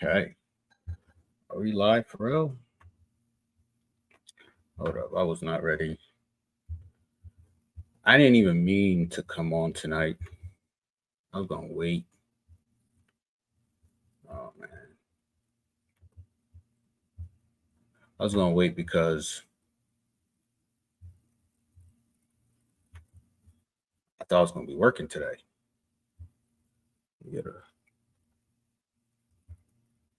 Okay. Are we live for real? Hold up. I was not ready. I didn't even mean to come on tonight. I was going to wait. Oh, man. I was going to wait because I thought I was going to be working today.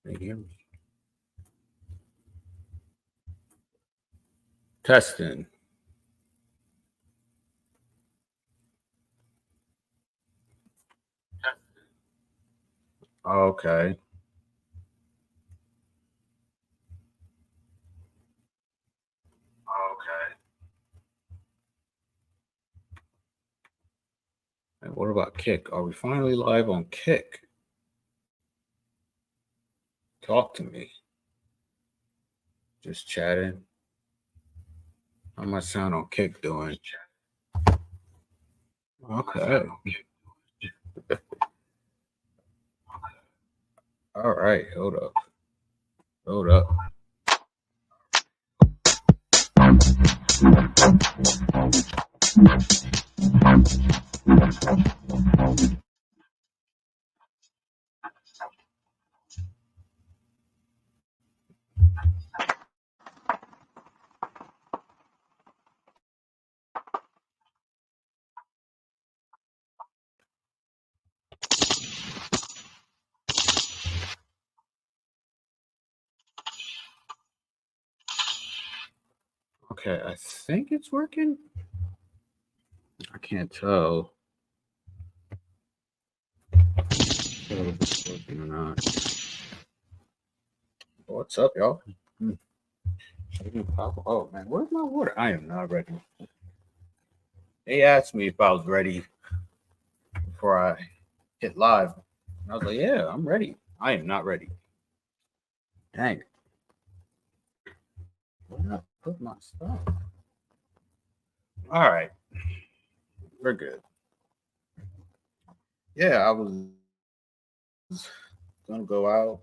Can you hear me? Testing. Okay. Okay. And what about Kick? Are we finally live on Kick? Talk to me. Just chatting. How my sound on Kick doing? Okay. All right. Hold up. Hold up. Okay, I think it's working. I can't tell if it's working or not. What's up, y'all? Oh man, where's my water? I am not ready. They asked me if I was ready before I hit live. And I was like, yeah, I'm ready. I am not ready. Dang. Where did I put my stuff? All right. We're good. Yeah, I was gonna go out,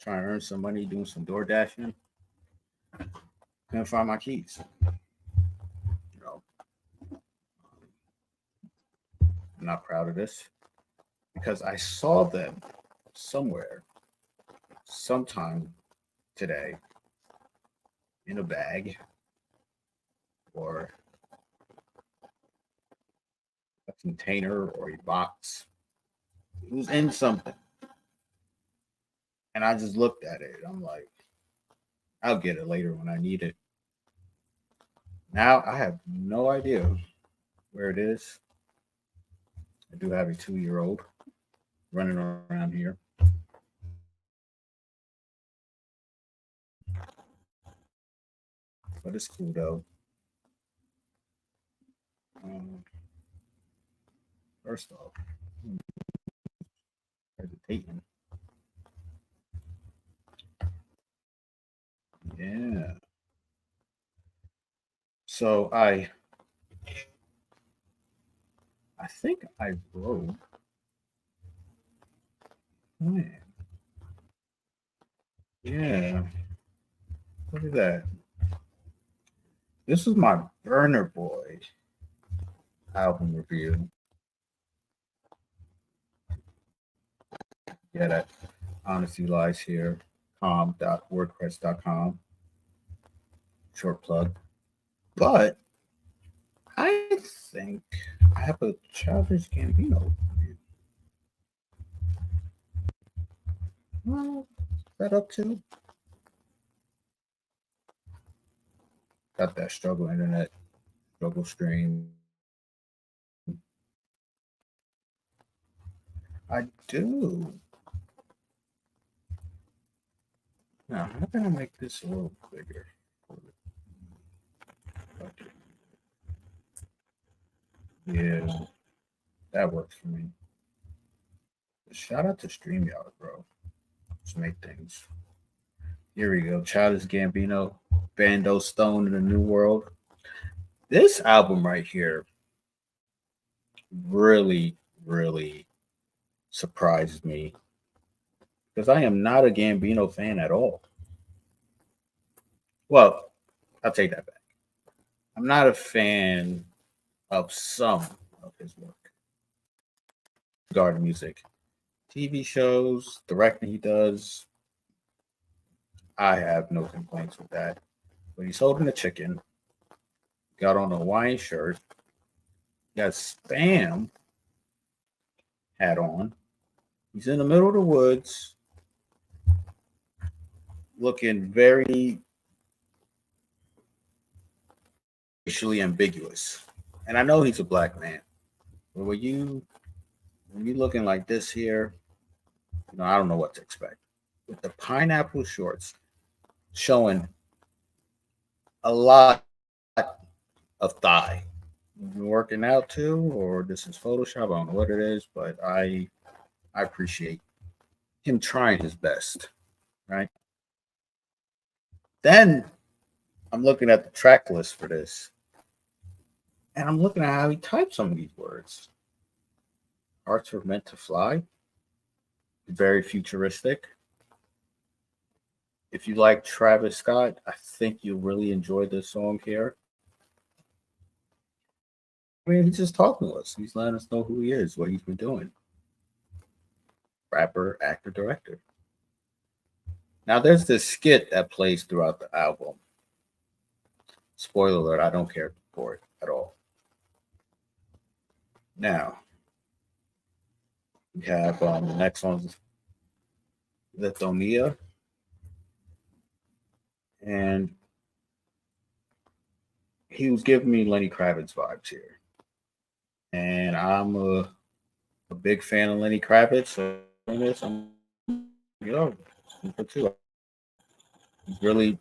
try and earn some money doing some door dashing. Couldn't find my keys. You know, I'm not proud of this because I saw them somewhere, sometime today, in a bag or a container or a box. It was in something. And I just looked at it. I'm like, I'll get it later when I need it. Now I have no idea where it is. I do have a 2-year-old running around here. But it's cool though. Um, First off, hesitating. Yeah. So I think I wrote. Man. Yeah. Look at that. This is my Burner Boy album review. Yeah, that honesty lies here. com.wordpress.com. Short plug. But I think I have a Childish Gambino review. Well, is that up to? Got that struggle internet, struggle stream. I do. Now, how can I make this a little bigger? Yeah, that works for me. Shout out to StreamYard, bro. Let's make things. Here we go. Childish Gambino, Bando Stone in the New World. This album right here really, really surprised me because I am not a Gambino fan at all. Well, I'll take that back. I'm not a fan of some of his work regarding music. TV shows, directing he does, I have no complaints with that. But he's holding a chicken, got on a Hawaiian shirt, got Spam hat on. He's in the middle of the woods, looking very racially ambiguous. And I know he's a black man, but when you looking like this here, I don't know what to expect. With the pineapple shorts showing a lot of thigh. Been working out too, or this is Photoshop. I don't know what it is, but I appreciate him trying his best. Right. Then I'm looking at the track list for this, and I'm looking at how he types some of these words. Hearts are meant to fly. Very futuristic. If you like Travis Scott, I think you'll really enjoy this song here. I mean, he's just talking to us. He's letting us know who he is, what he's been doing. Rapper, actor, director. Now, there's this skit that plays throughout the album. Spoiler alert, I don't care for it at all. Now, we have the next one's Lithonia. And he was giving me Lenny Kravitz vibes here. And I'm a big fan of Lenny Kravitz. So too. He's really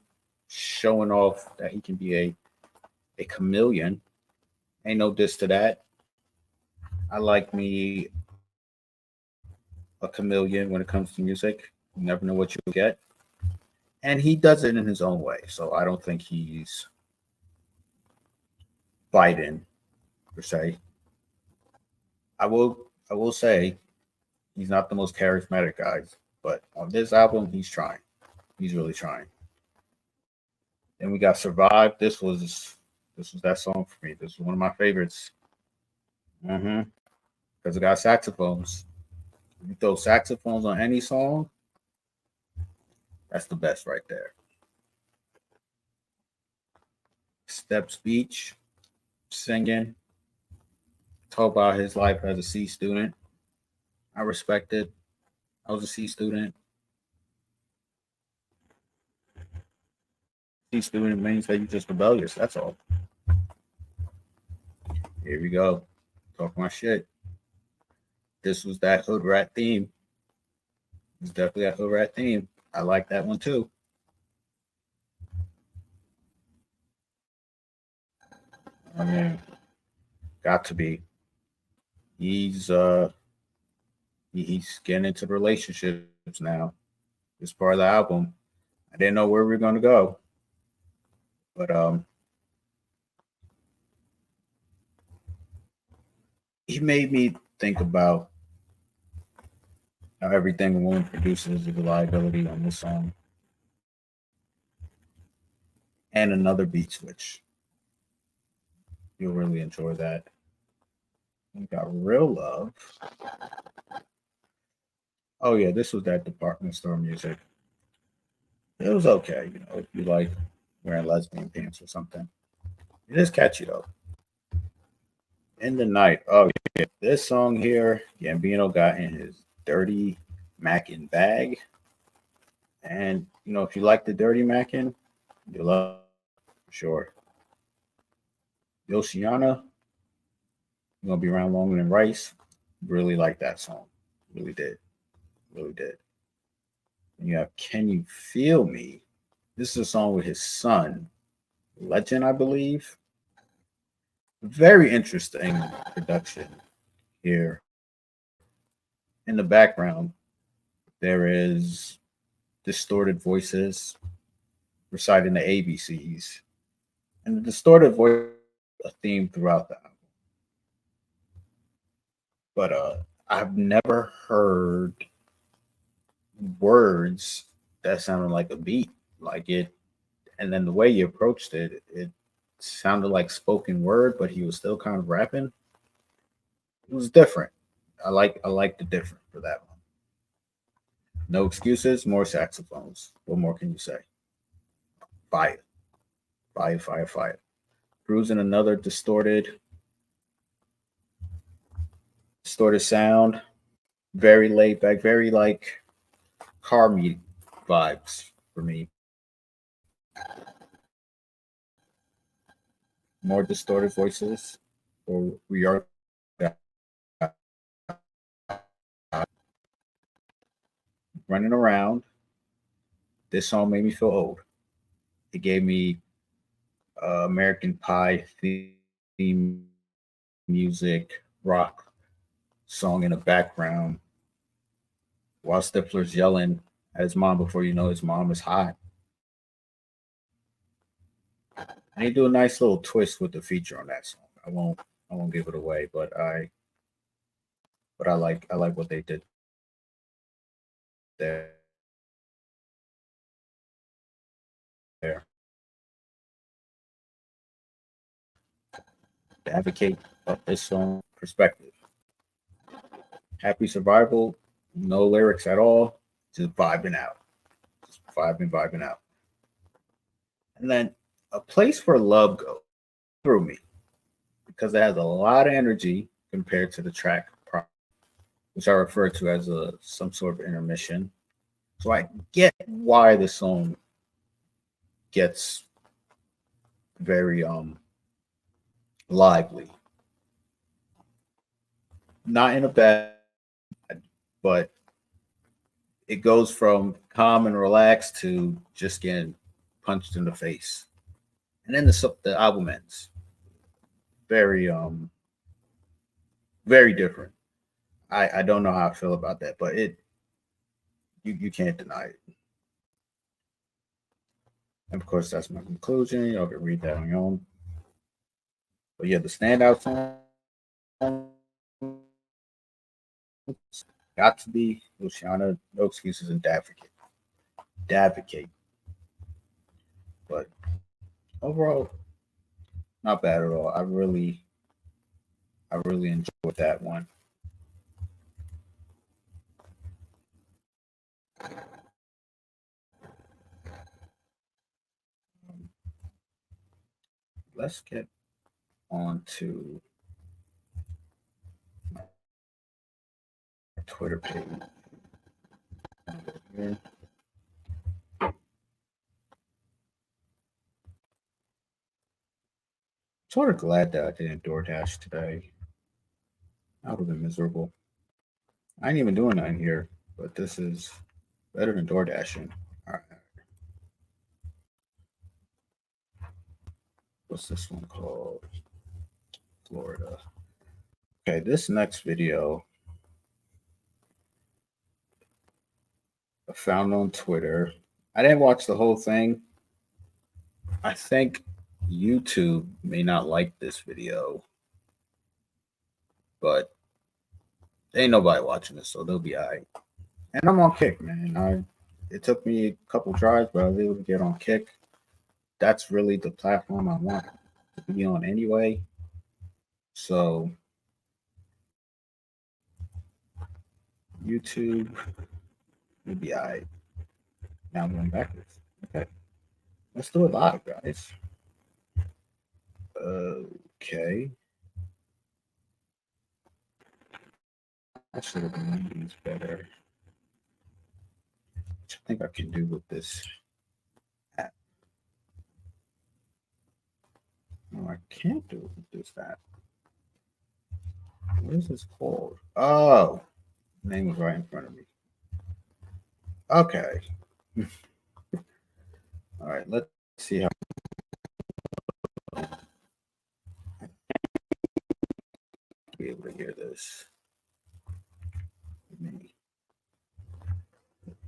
showing off that he can be a chameleon. Ain't no diss to that. I like me a chameleon when it comes to music. You never know what you'll get. And he does it in his own way. So I don't think he's Biden, per se. I will say he's not the most charismatic guy, but on this album, he's trying. He's really trying. Then we got Survive. This was that song for me. This was one of my favorites. Because it got saxophones. If you throw saxophones on any song, that's the best right there. Steps Beach, singing. Talk about his life as a C student. I respect it. I was a C student. C student means that you're just rebellious. That's all. Here we go. Talk my shit. This was that hood rat theme. It's definitely that hood rat theme. I like that one too. I mean, got to be. He's getting into relationships now. This part of the album. I didn't know where we were gonna go. But he made me think about how everything a woman produces is a liability on this song. And another beat switch. You'll really enjoy that. We got Real Love. Oh yeah, this was that department store music. It was okay, if you like wearing lesbian pants or something. It is catchy though. In the Night. Oh yeah, this song here, Gambino got in his dirty Mackin bag. And if you like the dirty Mackin, you love it for sure. Yoshiana, you're gonna be around longer than Rice. Really like that song. Really did. Really did. And you have Can You Feel Me? This is a song with his son, Legend, I believe. Very interesting production here. In the background, there is distorted voices reciting the ABCs. And the distorted voice a theme throughout the album. But I've never heard words that sounded like a beat, like it. And then the way he approached it, it sounded like spoken word, but he was still kind of rapping. It was different. I like the different for that one. No excuses, more saxophones. What more can you say? Fire, fire, fire, fire. Cruising another distorted sound. Very laid back, very like car meet vibes for me. More distorted voices. Or we are running around. This song made me feel old. It gave me American Pie theme music, rock song in the background, while Stifler's yelling at his mom before you know his mom is hot. And they do a nice little twist with the feature on that song. I won't give it away, but I like what they did there. To advocate of this song perspective. Happy survival, no lyrics at all, just vibing out. Just vibing out. And then a place where love goes through me because it has a lot of energy compared to the track, which I refer to as a some sort of intermission. So I get why the song gets very lively, not in a bad, but it goes from calm and relaxed to just getting punched in the face. And then the album ends very very different. I don't know how I feel about that, but you can't deny it. And of course, that's my conclusion. Y'all can read that on your own. But yeah, the standout song got to be Luciana, No Excuses, and Davocate. Davocate. But overall, not bad at all. I really enjoyed that one. Let's get on to my Twitter page. I'm sort of glad that I didn't DoorDash today. I would have been miserable. I ain't even doing that here, but this is better than DoorDashing. All right, what's this one called? Florida. Okay, this next video I found on Twitter. I didn't watch the whole thing. I think YouTube may not like this video, but ain't nobody watching this, so they'll be all right. And I'm on Kick, man. It took me a couple tries, but I was able to get on Kick. That's really the platform I want to be on anyway. So YouTube will be all right. Now I'm going backwards. Okay. Let's do it live, guys. Okay. I should have done these better. Which I think I can do with this app. No, I can't do it with this app. What is this called? Oh, the name was right in front of me. Okay. All right, let's see how be able to hear this. Let me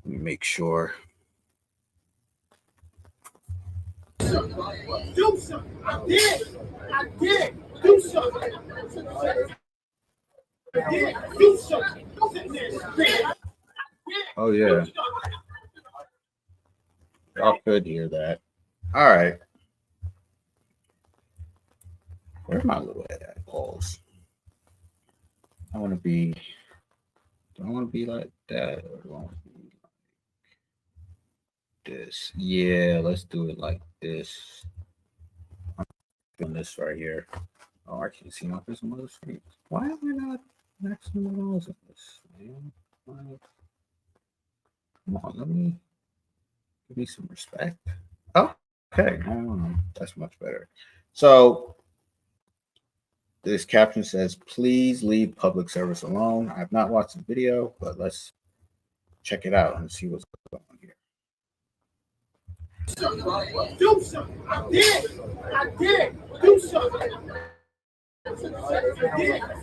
make sure. Do something. I did. I did. Do something. I did. Do something. Oh yeah, y'all could hear that. All right, where's my little head at? Pause. I want to be. Do I want to be like that, or do I want to be like this? Yeah, let's do it like this. Doing this right here. Oh, I can't see my face on other screens. Why am I not maximum noise of this? Man? Like, come on, let me give me some respect. Oh, okay, that's much better. So this caption says, "Please leave public service alone." I've not watched the video, but let's check it out and see what's going on here. Do something. I did. I did. Do something.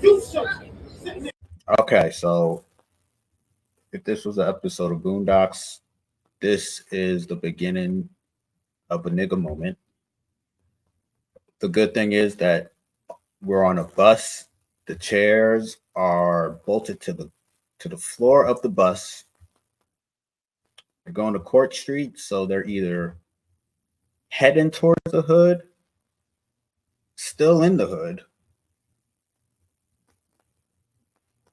Do something. Okay, so if this was an episode of Boondocks, this is the beginning of a nigga moment. The good thing is that we're on a bus. The chairs are bolted to the floor of the bus. They're going to Court Street, so they're either heading towards the hood, still in the hood,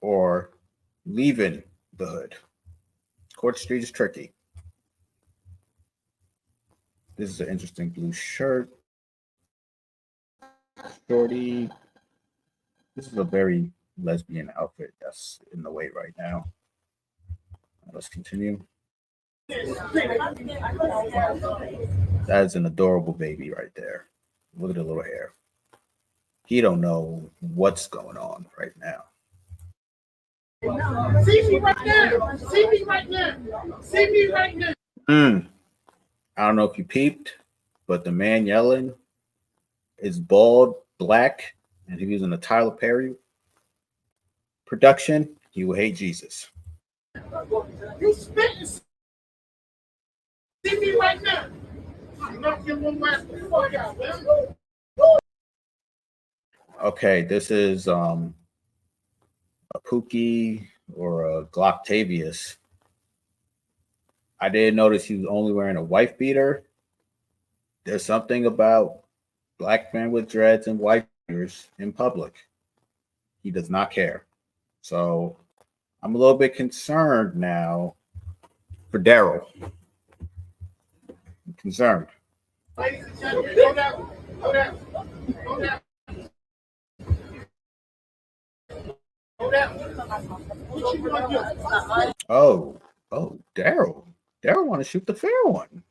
or leaving the hood. Court Street is tricky. This is an interesting blue shirt. Shorty. This is a very lesbian outfit that's in the way right now. Let's continue. That is an adorable baby right there. Look at the little hair. He don't know what's going on right now. See me right now. See me right now. See me right now. I don't know if you peeped, but the man yelling is bald, black, and he's using a Tyler Perry production. He will hate Jesus. You spitting. See me right now. Okay, this is a Pookie or a Glocktavius. I didn't notice he was only wearing a wife beater. There's something about black men with dreads and wife beaters in public. He does not care. So I'm a little bit concerned now for Daryl. I'm concerned. Oh, Daryl. Daryl want to shoot the fair one.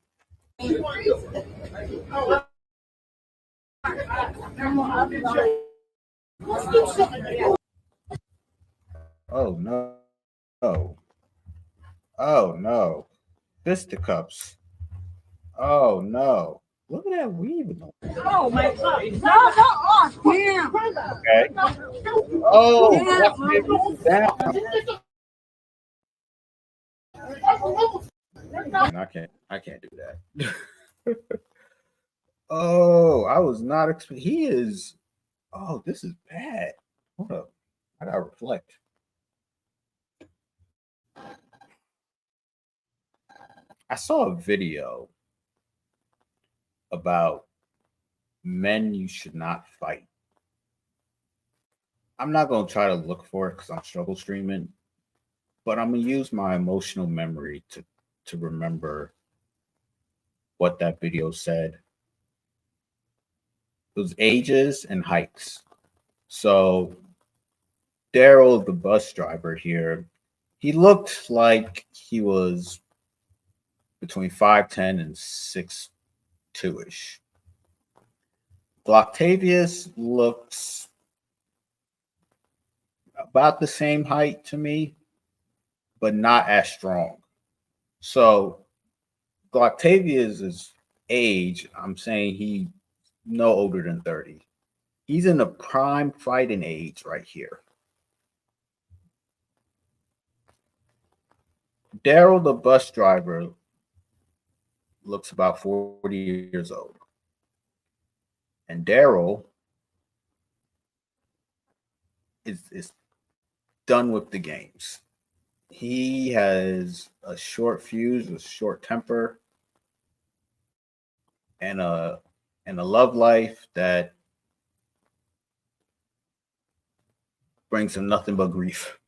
Oh no. Oh no. Fisticuffs. Oh no. Look at that weave. Oh my god. No, damn. Okay. Oh, down. I can't do that. Oh, I was not expecting. He is. Oh, this is bad. Hold up. I gotta reflect. I saw a video about men you should not fight. I'm not gonna try to look for it because I'm struggle streaming, but I'm gonna use my emotional memory to remember what that video said. It was ages and heights. So Daryl, the bus driver here, he looked like he was between 5'10" and 6'2" ish. Octavius looks about the same height to me, but not as strong. So Octavius' age, I'm saying he no older than 30. He's in the prime fighting age right here. Daryl, the bus driver, looks about 40 years old. And Daryl is done with the games. He has a short fuse, a short temper, and a love life that brings him nothing but grief.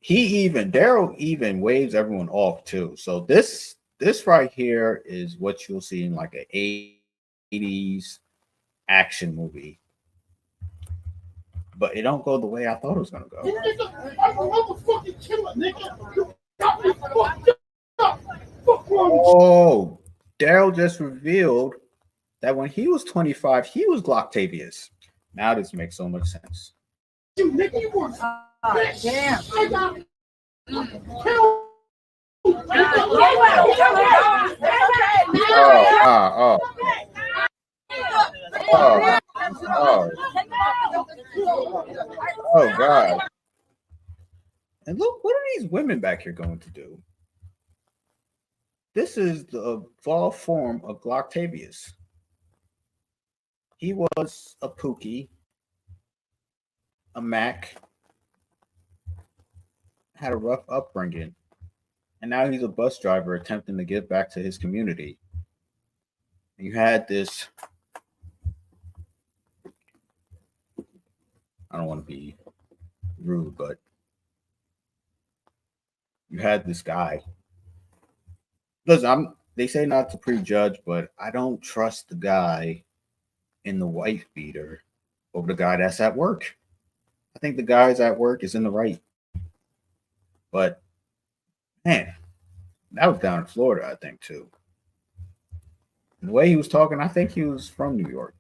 Daryl even waves everyone off too. So this right here is what you'll see in like an 80s action movie. But it don't go the way I thought it was gonna go. Oh, Daryl just revealed that when he was 25, he was Glocktavius. Now this makes so much sense. Damn. Oh, oh, oh, oh, God. And look, what are these women back here going to do? This is the evolved form of Glocktavius. He was a Pookie, a Mac, had a rough upbringing, and now he's a bus driver attempting to give back to his community. You had this. I don't want to be rude, but you had this guy. Listen, they say not to prejudge, but I don't trust the guy in the wife beater over the guy that's at work. I think the guy's at work is in the right. But man, that was down in Florida, I think, too. And the way he was talking, I think he was from New York.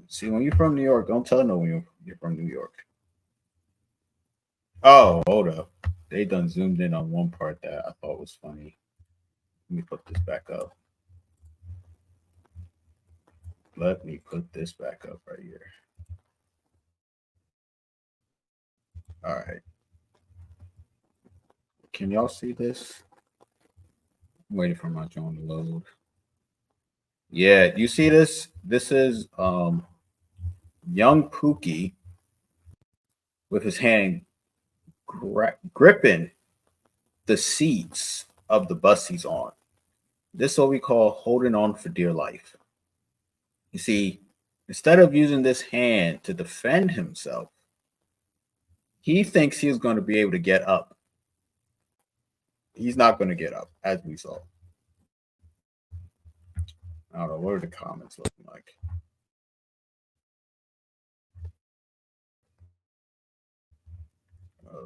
See, when you're from New York, don't tell no one you're from New York. Oh, hold up. They done zoomed in on one part that I thought was funny. Let me put this back up. Let me put this back up right here. All right. Can y'all see this? I'm waiting for my drone to load. Yeah, you see this? This is young Pookie with his hand gripping the seats of the bus he's on. This is what we call holding on for dear life. You see, instead of using this hand to defend himself, he thinks he's going to be able to get up. He's not going to get up, as we saw. I don't know. What are the comments looking like?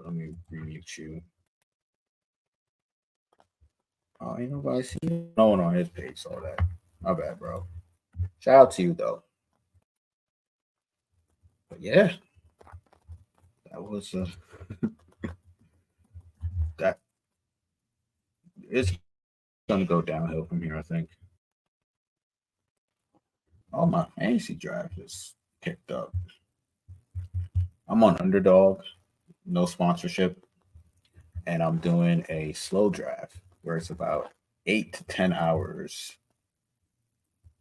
Let me remute you. Oh, ain't nobody see it? No one on his page saw that. My bad, bro. Shout out to you, though. But yeah, that was that is gonna go downhill from here, I think. All my fantasy draft is picked up. I'm on Underdog, no sponsorship, and I'm doing a slow draft where it's about 8 to 10 hours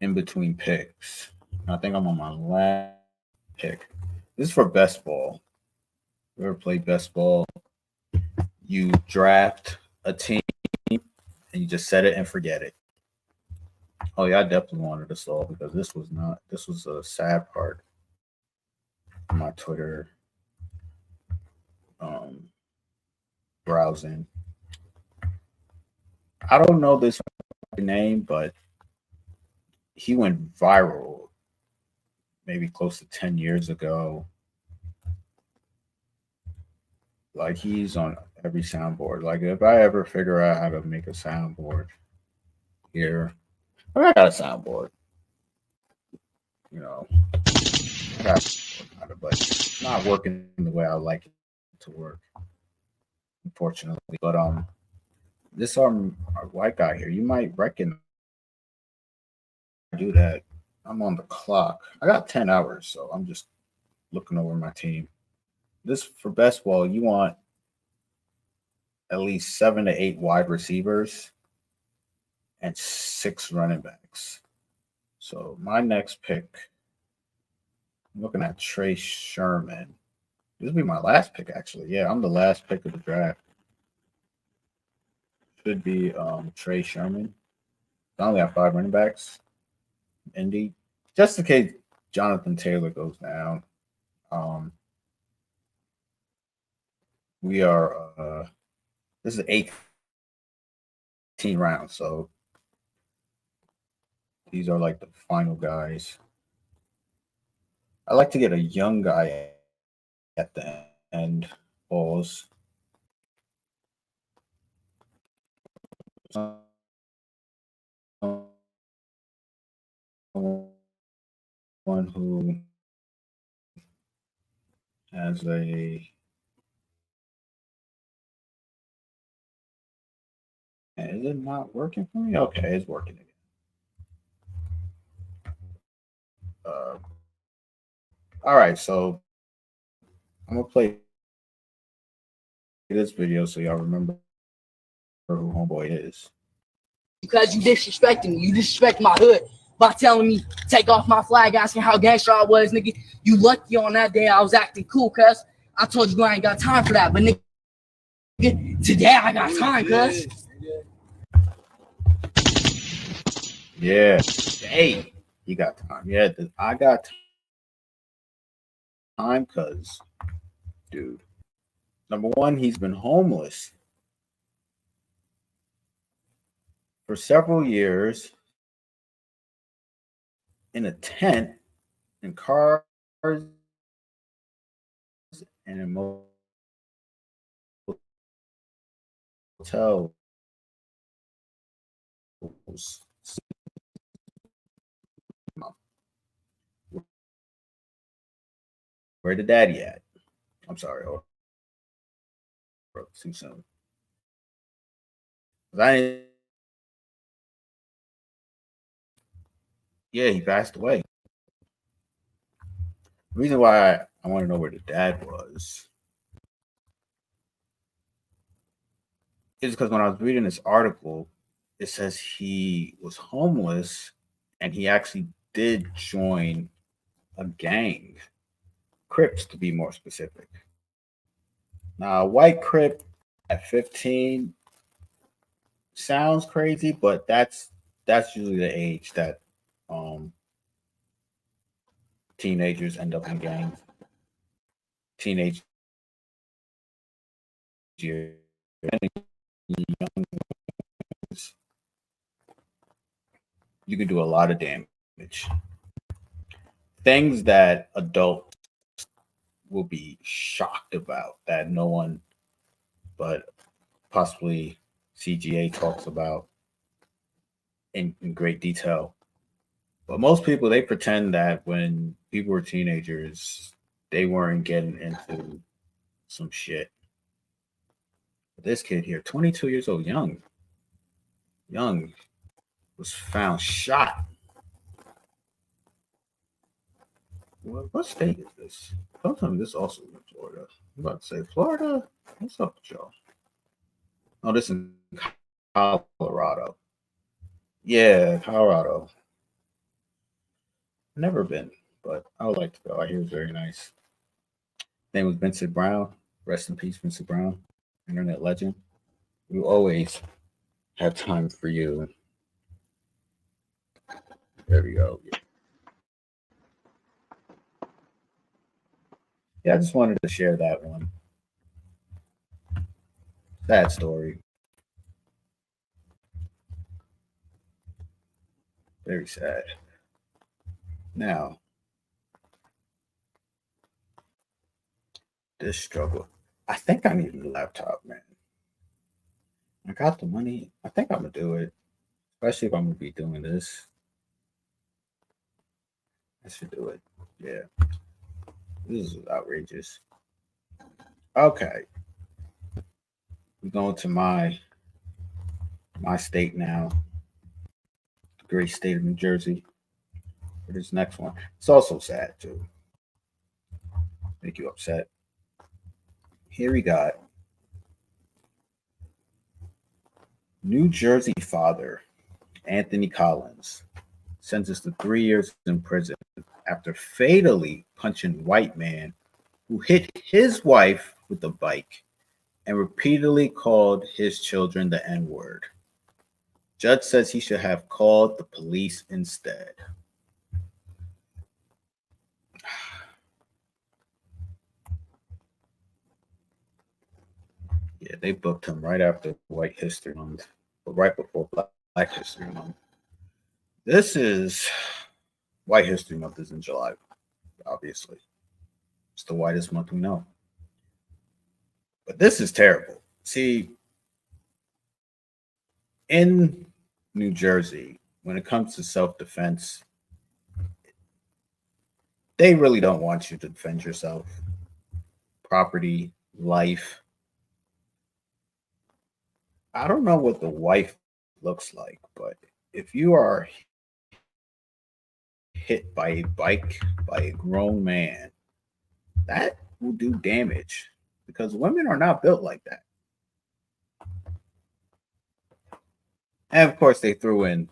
in between picks. I think I'm on my last pick. This is for best ball. You ever played best ball? You draft a team and you just set it and forget it. Oh yeah, I definitely wanted to solve because this was a sad part of my Twitter um browsing. I don't know this name, but he went viral maybe close to 10 years ago. Like he's on every soundboard. Like if I ever figure out how to make a soundboard here, I got a soundboard. You know, I got but it's not working the way I like it to work, unfortunately. But this our white guy here, you might reckon I do that. I'm on the clock. I got 10 hours, so I'm just looking over my team. This for best ball, you want at least 7 to 8 wide receivers and 6 running backs. So my next pick, I'm looking at Trey Sherman. This will be my last pick, actually. Yeah, I'm the last pick of the draft. Should be Trey Sherman. I only have 5 running backs. Indy. Just in case Jonathan Taylor goes down. Um, we are this is 18 rounds, so these are like the final guys. I like to get a young guy at the end. Balls. One who has a is it not working for me? Okay, it's working again. All right, so I'm gonna play this video so y'all remember who homeboy is. Because you disrespecting me. You disrespect my hood by telling me take off my flag, asking how gangster I was, nigga. You lucky on that day I was acting cool, cuz. I told you I ain't got time for that, but nigga, today I got time, cuz. Yeah. Hey, you got time. Yeah, I got time because, dude, number one, he's been homeless for several years in a tent, in cars, and in hotels. Where the daddy at? I'm sorry, too soon. Yeah, he passed away. The reason why I want to know where the dad was is because when I was reading this article, it says he was homeless and he actually did join a gang, Crips to be more specific. Now, a white Crip at 15 sounds crazy, but that's usually the age that um, teenagers end up in gangs. Teenage years, you can do a lot of damage. Things that adults will be shocked about that no one but possibly CGA talks about in great detail. But most people, they pretend that when people were teenagers, they weren't getting into some shit. But this kid here, 22 years old, young, was found shot. What state is this? Don't tell me this also in Florida. I'm about to say Florida. What's up with y'all? Oh, this is Colorado. Yeah, Colorado. Never been, but I would like to go. I hear it's very nice. Name was Vincent Brown. Rest in peace, Vincent Brown, internet legend. We always have time for you. There we go. Yeah, I just wanted to share that one. Sad story. Very sad. Now, this struggle. I think I need a laptop, man. I got the money. I think I'm gonna do it, especially if I'm gonna be doing this. I should do it. Yeah, this is outrageous. Okay, we're going to my state now, the great state of New Jersey. For this next one, it's also sad too. Make you upset. Here we got New Jersey father Anthony Collins sentenced to 3 years in prison after fatally punching white man who hit his wife with a bike and repeatedly called his children the N word. Judge says he should have called the police instead. Yeah, they booked him right after White History Month, but right before Black History Month. This is White History Month is in July, obviously. It's the whitest month we know. But this is terrible. See, in New Jersey, when it comes to self-defense, they really don't want you to defend yourself. Property, life. I don't know what the wife looks like, but if you are hit by a bike by a grown man, that will do damage because women are not built like that. And of course, they threw in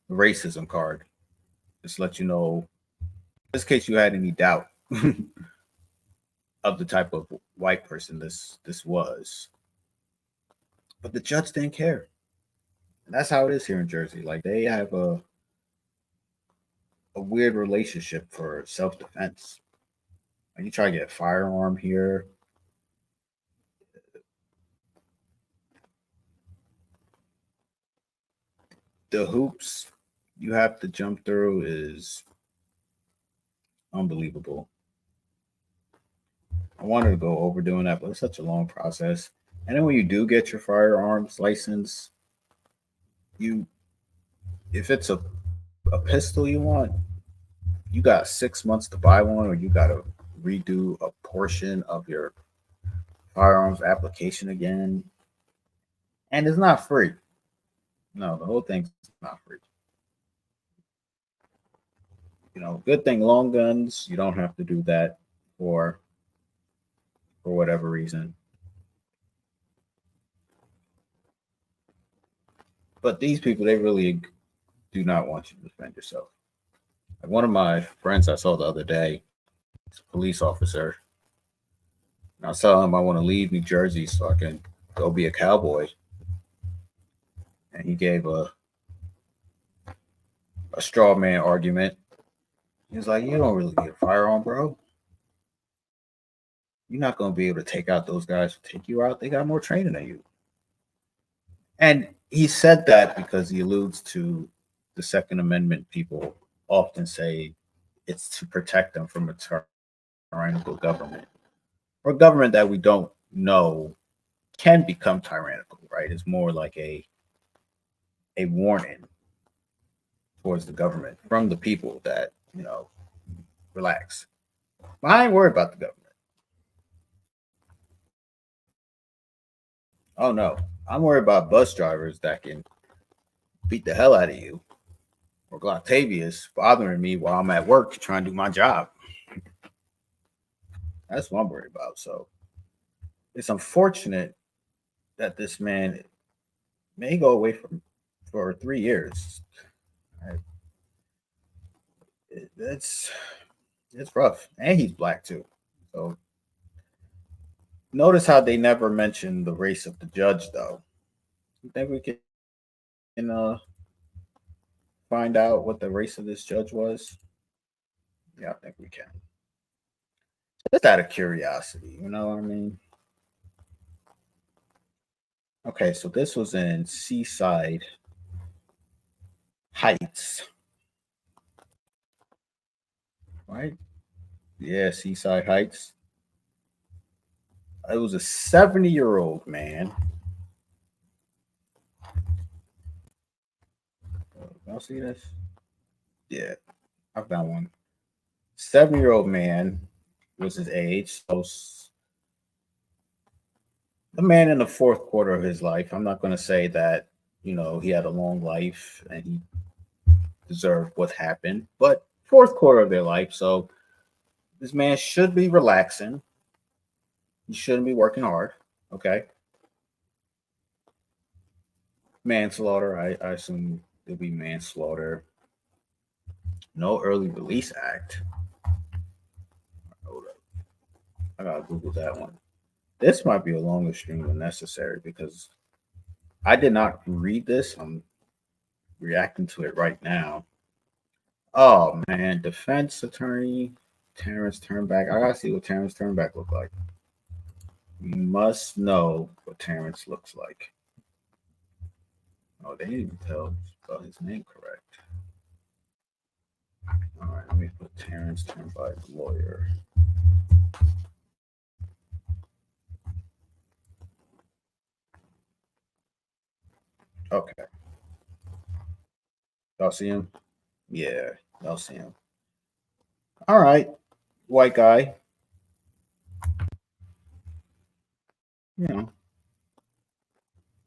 the racism card. Just let you know, just in case you had any doubt of the type of white person this was. But the judge didn't care. And that's how it is here in Jersey. Like they have a weird relationship for self-defense. When you try to get a firearm here, the hoops you have to jump through is unbelievable. I wanted to go over doing that, but it's such a long process. And then when you do get your firearms license, you if it's a pistol you want, you got 6 months to buy one, or you got to redo a portion of your firearms application again. And it's not free. No, the whole thing's not free. Good thing long guns, you don't have to do that for whatever reason. But these people, they really do not want you to defend yourself. Like one of my friends I saw the other day, he's a police officer. And I was telling him I want to leave New Jersey so I can go be a cowboy. And he gave a straw man argument. He was like, "You don't really need a firearm, bro. You're not going to be able to take out those guys who take you out. They got more training than you." And he said that because he alludes to the Second Amendment. People often say it's to protect them from a tyrannical government, or a government that we don't know can become tyrannical, right? It's more like a warning towards the government from the people that, relax. But I ain't worried about the government. Oh no, I'm worried about bus drivers that can beat the hell out of you, or Octavius bothering me while I'm at work trying to do my job. That's what I'm worried about. So it's unfortunate that this man may go away for 3 years. It's rough, and he's black too. So notice how they never mention the race of the judge, though. You think we can find out what the race of this judge was? Yeah, I think we can. Just out of curiosity, you know what I mean? Okay, so this was in Seaside Heights, right? Yeah, Seaside Heights. It was a 70-year-old man. Y'all see this? Yeah, I found one. 70-year-old man was his age. So the man in the fourth quarter of his life. I'm not going to say that, he had a long life and he deserved what happened, but fourth quarter of their life. So this man should be relaxing. He shouldn't be working hard. Okay. Manslaughter. I assume it'll be manslaughter. No early release act. Hold up. I gotta Google that one. This might be a longer stream than necessary because I did not read this. I'm reacting to it right now. Oh man, defense attorney Terrence Turnback. I gotta see what Terrence Turnback look like. You must know what Terrence looks like. Oh, they didn't even spell his name correct. All right, let me put Terrence Turnback lawyer. Okay, y'all see him? Yeah, y'all see him. All right, white guy. You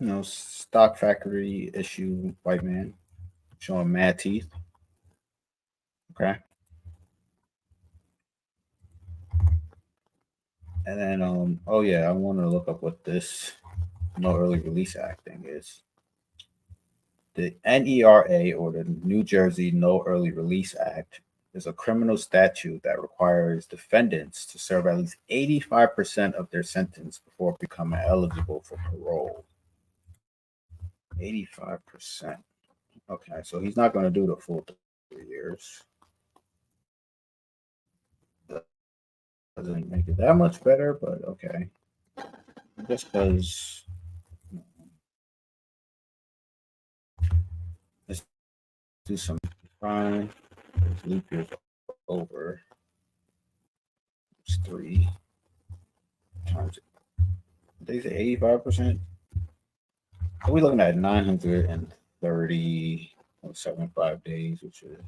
know, stock factory issue white man showing mad teeth. Okay. And then oh yeah, I want to look up what this no early release act thing is. The NERA, or the New Jersey No Early Release Act, is a criminal statute that requires defendants to serve at least 85% of their sentence before becoming eligible for parole. 85%. Okay, so he's not going to do the full 3 years. Doesn't make it that much better, but okay. Just because. Let's do some fine. Leap years over. It's 3 times. They say 85%. Are we looking at 930.75 days, which is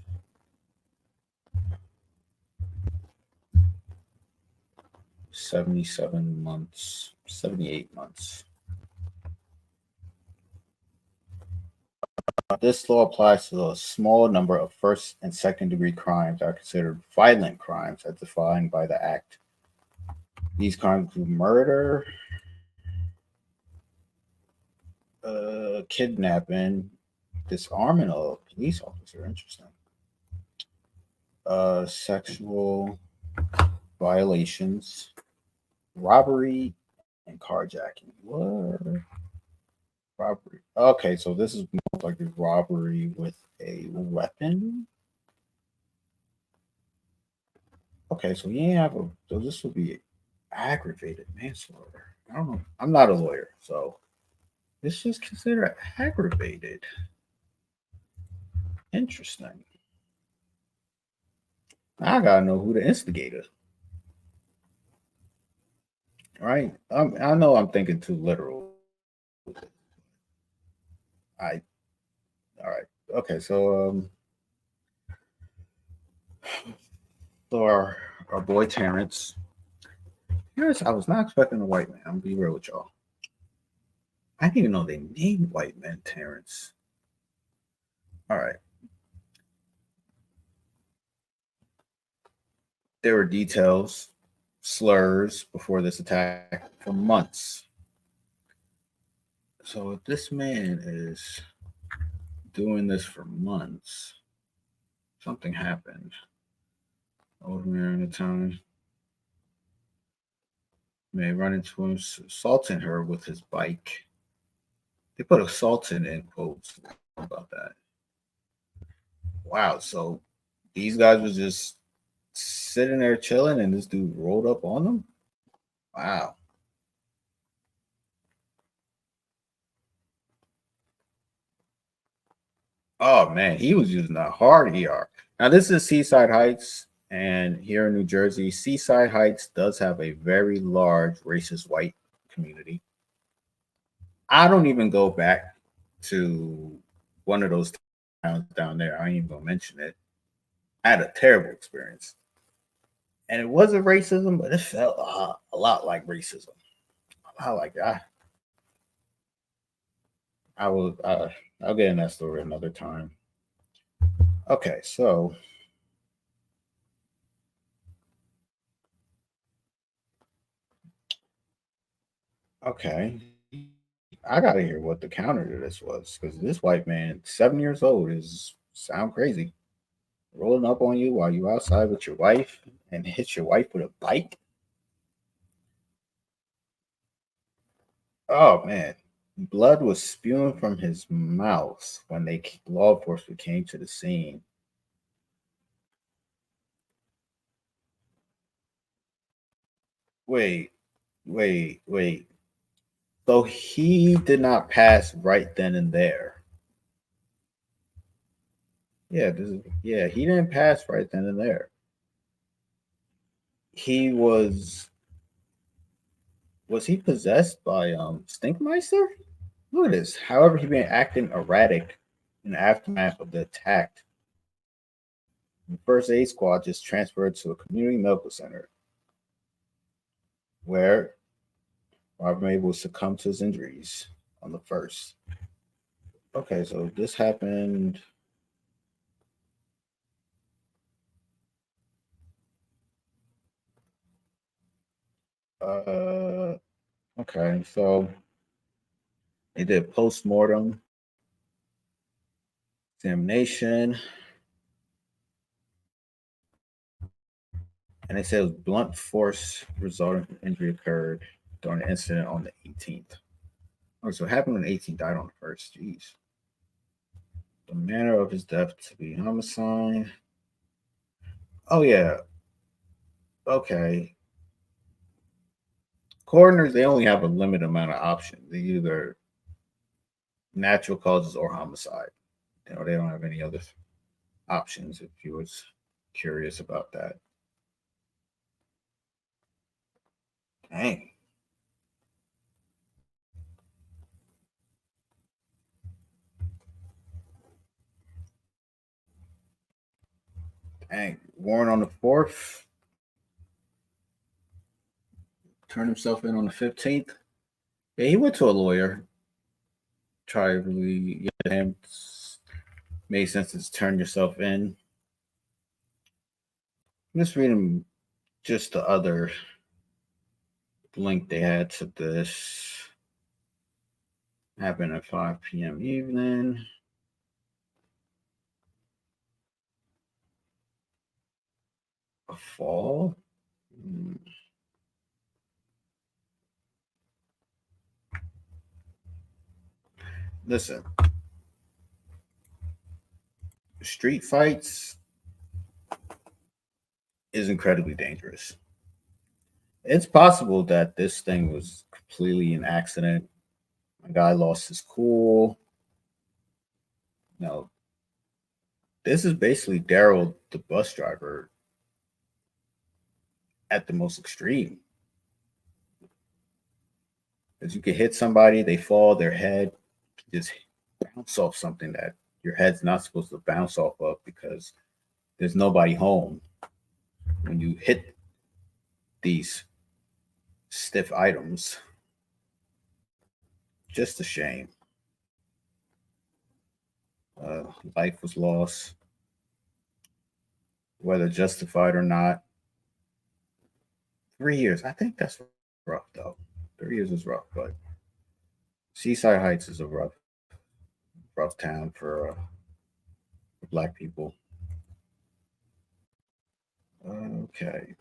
77 months, 78 months. This law applies to a small number of first and second degree crimes that are considered violent crimes as defined by the Act. These crimes include murder, kidnapping, disarming a police officer, interesting, sexual violations, robbery, and carjacking. What? Robbery. Okay, so this is most likely robbery with a weapon. Okay, so so this would be aggravated manslaughter. I don't know. I'm not a lawyer, so this is considered aggravated. Interesting. I gotta know who the instigator. Right? I know I'm thinking too literal. All right. Okay, so our boy Terrence. Yes, I was not expecting a white man. I'm gonna be real with y'all. I didn't even know they named white men Terrence. All right. There were details, slurs before this attack for months. So if this man is doing this for months, something happened. Old man at the time may run into him, assaulting her with his bike. They put assaulting in quotes. How about that? Wow. So these guys was just sitting there chilling, and this dude rolled up on them. Wow. Oh man, he was using a hard ER. Now this is Seaside Heights, and here in New Jersey, Seaside Heights does have a very large racist white community. I don't even go back to one of those towns down there. I ain't even gonna mention it. I had a terrible experience, and it wasn't racism, but it felt a lot like racism. A lot like that. I will. I'll get in that story another time. Okay, so okay, I gotta hear what the counter to this was because this white man, 7 years old, is sound crazy. Rolling up on you while you outside with your wife and hit your wife with a bike. Oh man, blood was spewing from his mouth when law enforcement came to the scene. Wait, wait. So he did not pass right then and there. Yeah, he didn't pass right then and there. He was he possessed by Stinkmeister? Look at this. However, he been acting erratic in the aftermath of the attack. The first aid squad just transferred to a community medical center where Robert May will succumb to his injuries on the first. Okay, so this happened. Uh, okay, so they did post mortem examination, and they said it was blunt force resulting from injury occurred during the incident on the 18th. Oh, so it happened on the 18th, died on the first. Jeez. The manner of his death to be homicide. Oh yeah. Okay. Coroners, they only have a limited amount of options. They either natural causes or homicide. They don't have any other options. If you was curious about that. Dang. Dang. Warren on the 4th. Turned himself in on the 15th. Yeah, he went to a lawyer. Try to really get him. Made sense to turn yourself in. I'm just reading just the other link they had to this. Happened at 5 p.m. evening. A fall? Listen, street fights is incredibly dangerous. It's possible that this thing was completely an accident. A guy lost his cool. No, this is basically Daryl, the bus driver, at the most extreme. Because you can hit somebody, they fall, their head just bounce off something that your head's not supposed to bounce off of because there's nobody home when you hit these stiff items. Just a shame. Life was lost, whether justified or not. 3 years, I think that's rough though. 3 years is rough, but Seaside Heights is a rough town for Black people. Okay,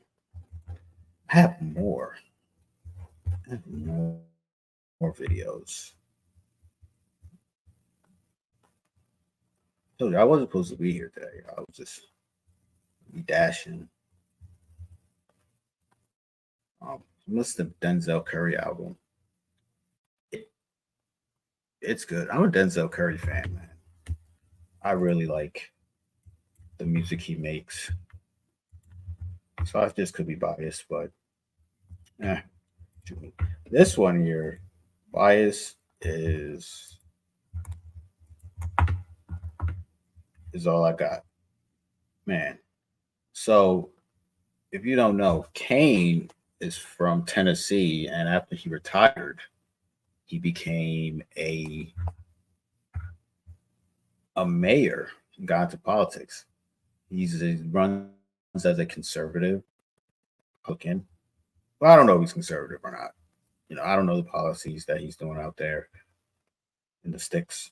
I have more. I have more videos. Told you I wasn't supposed to be here today. I was just dashing. Listen to Denzel Curry album. It, it's good. I'm a Denzel Curry fan, man. I really like the music he makes. So I just could be biased, but eh. This one here, bias is all I got, man. So if you don't know, Kane is from Tennessee, and after he retired, he became a mayor and got into politics. He runs as a conservative, Republican. Well, I don't know if he's conservative or not. I don't know the policies that he's doing out there in the sticks,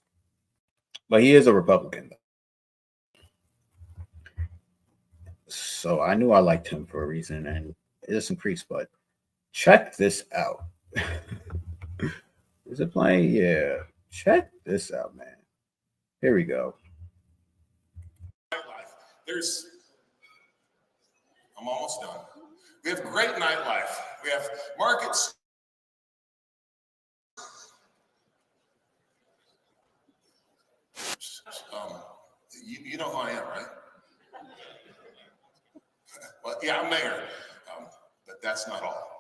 but he is a Republican. So I knew I liked him for a reason, and it just increased. But check this out. Is it playing? Yeah. Check this out, man. Here we go. Nightlife. I'm almost done. We have great nightlife. We have markets. You know who I am, right? Well, yeah, I'm mayor, but that's not all.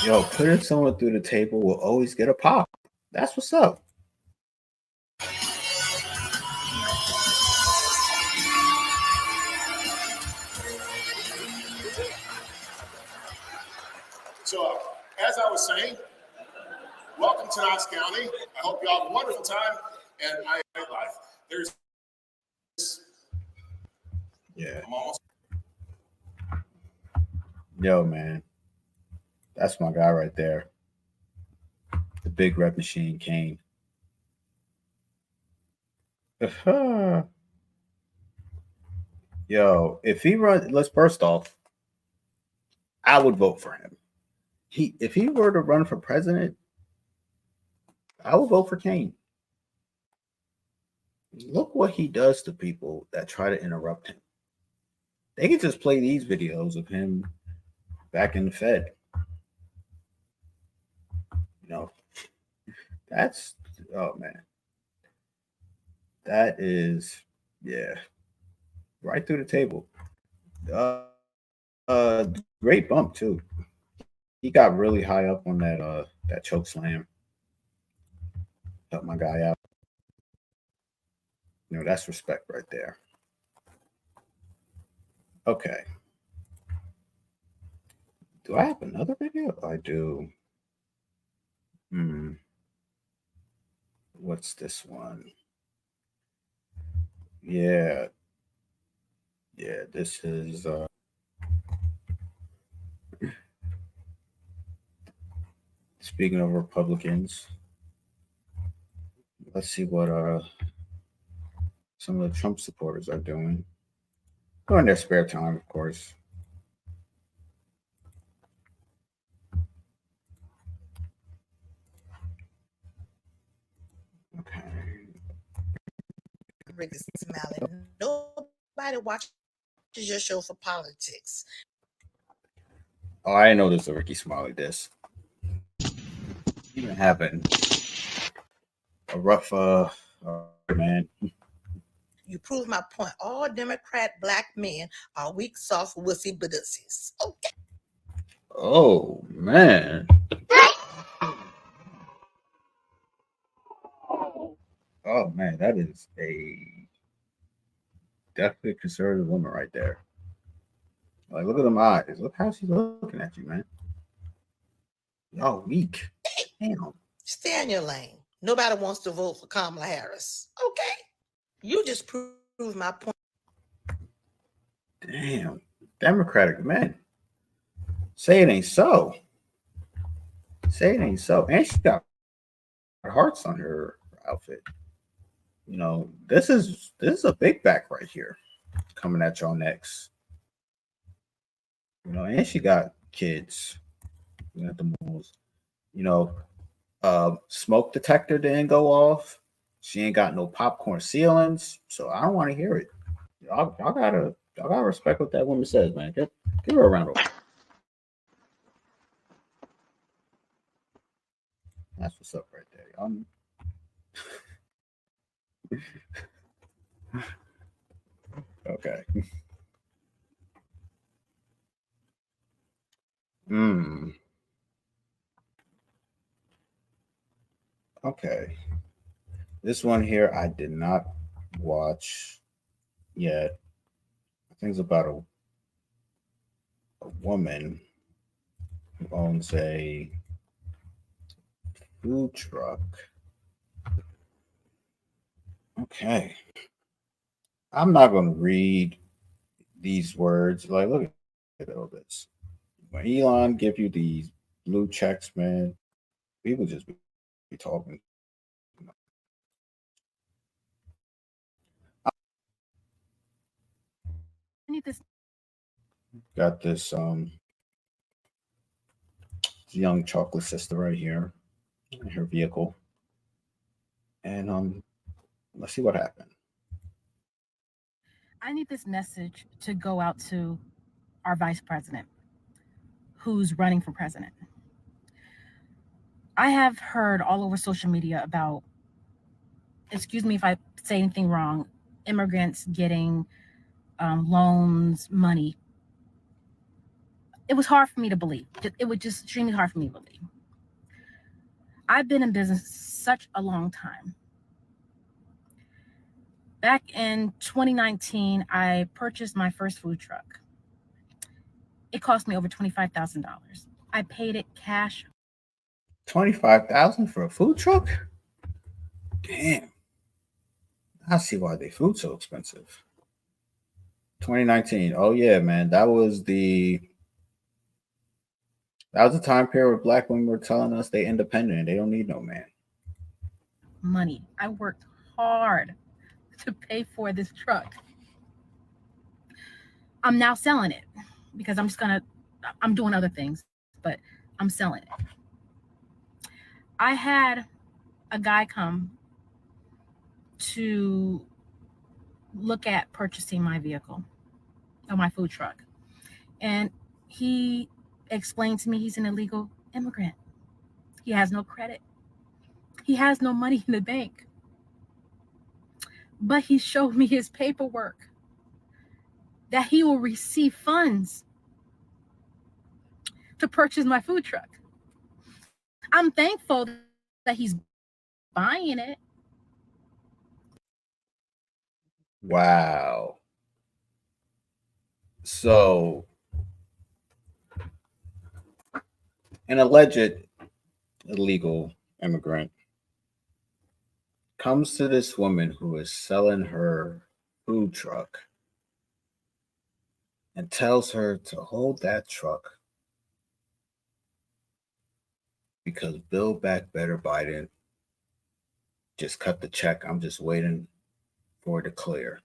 Yo, putting someone through the table will always get a pop. That's what's up. So, as I was saying, welcome to Knox County. I hope you all have a wonderful time, and I have life. Yeah. I'm almost. Yo, man. That's my guy right there. The big red machine, Kane. Yo, if he runs, let's first off, I would vote for him. If he were to run for president, I would vote for Kane. Look what he does to people that try to interrupt him. They can just play these videos of him back in the Fed. You know, that's, oh man. That is, yeah, right through the table. Great bump too. He got really high up on that choke slam. Helped my guy out. You know, that's respect right there. Okay. Do I have another video? I do. What's this one? Yeah. Yeah, this is speaking of Republicans. Let's see what some of the Trump supporters are doing. Go in their spare time, of course. Okay. Ricky Smiley. Nobody watches your show for politics. Oh, I didn't know there's a Ricky Smiley disc. Even having a rough man. You prove my point. All Democrat black men are weak, soft, wussy badussies. Okay. Oh man. Oh man, that is a definitely conservative woman right there. Like, look at them eyes. Look how she's looking at you, man. Y'all weak. Damn. Stay in your lane. Nobody wants to vote for Kamala Harris. Okay. You just prove my point. Damn. Democratic men. Say it ain't so. Say it ain't so. And she got hearts on her outfit. You know, this is a big back right here coming at y'all next. You know, and she got kids at the malls. You know, smoke detector didn't go off. She ain't got no popcorn ceilings, so I don't want to hear it. Y'all gotta respect what that woman says, man. Give her a round of applause. That's what's up right there. Okay. Okay. This one here I did not watch yet. I think it's about a woman who owns a food truck. Okay. I'm not going to read these words. Like, look at at all this. When Elon give you these blue checks, man, people just be talking. I need this. Got this young chocolate sister right here in her vehicle. And let's see what happened. I need this message to go out to our vice president who's running for president. I have heard all over social media about, excuse me if I say anything wrong, immigrants getting loans, money. It was hard for me to believe. It was just extremely hard for me to believe. I've been in business such a long time. Back in 2019, I purchased my first food truck. It cost me over $25,000. I paid it cash. 25,000 for a food truck? Damn. I see why they food so expensive. 2019. Oh yeah, man. That was the time period where black women were telling us they independent and they don't need no man. Money. I worked hard to pay for this truck. I'm now selling it because I'm doing other things, but I'm selling it. I had a guy come to look at purchasing my vehicle or my food truck. And he explained to me he's an illegal immigrant. He has no credit. He has no money in the bank. But he showed me his paperwork that he will receive funds to purchase my food truck. I'm thankful that he's buying it. Wow. So, an alleged illegal immigrant comes to this woman who is selling her food truck and tells her to hold that truck because Build Back Better Biden just cut the check. I'm just waiting for it to clear.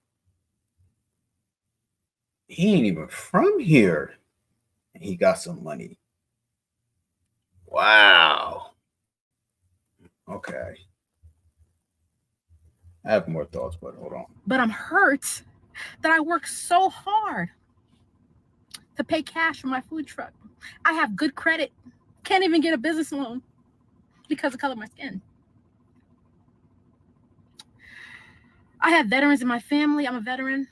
He ain't even from here. And he got some money. Wow. Okay. I have more thoughts, but hold on. But I'm hurt that I worked so hard to pay cash for my food truck. I have good credit. Can't even get a business loan because of the color of my skin. I have veterans in my family. I'm a veteran.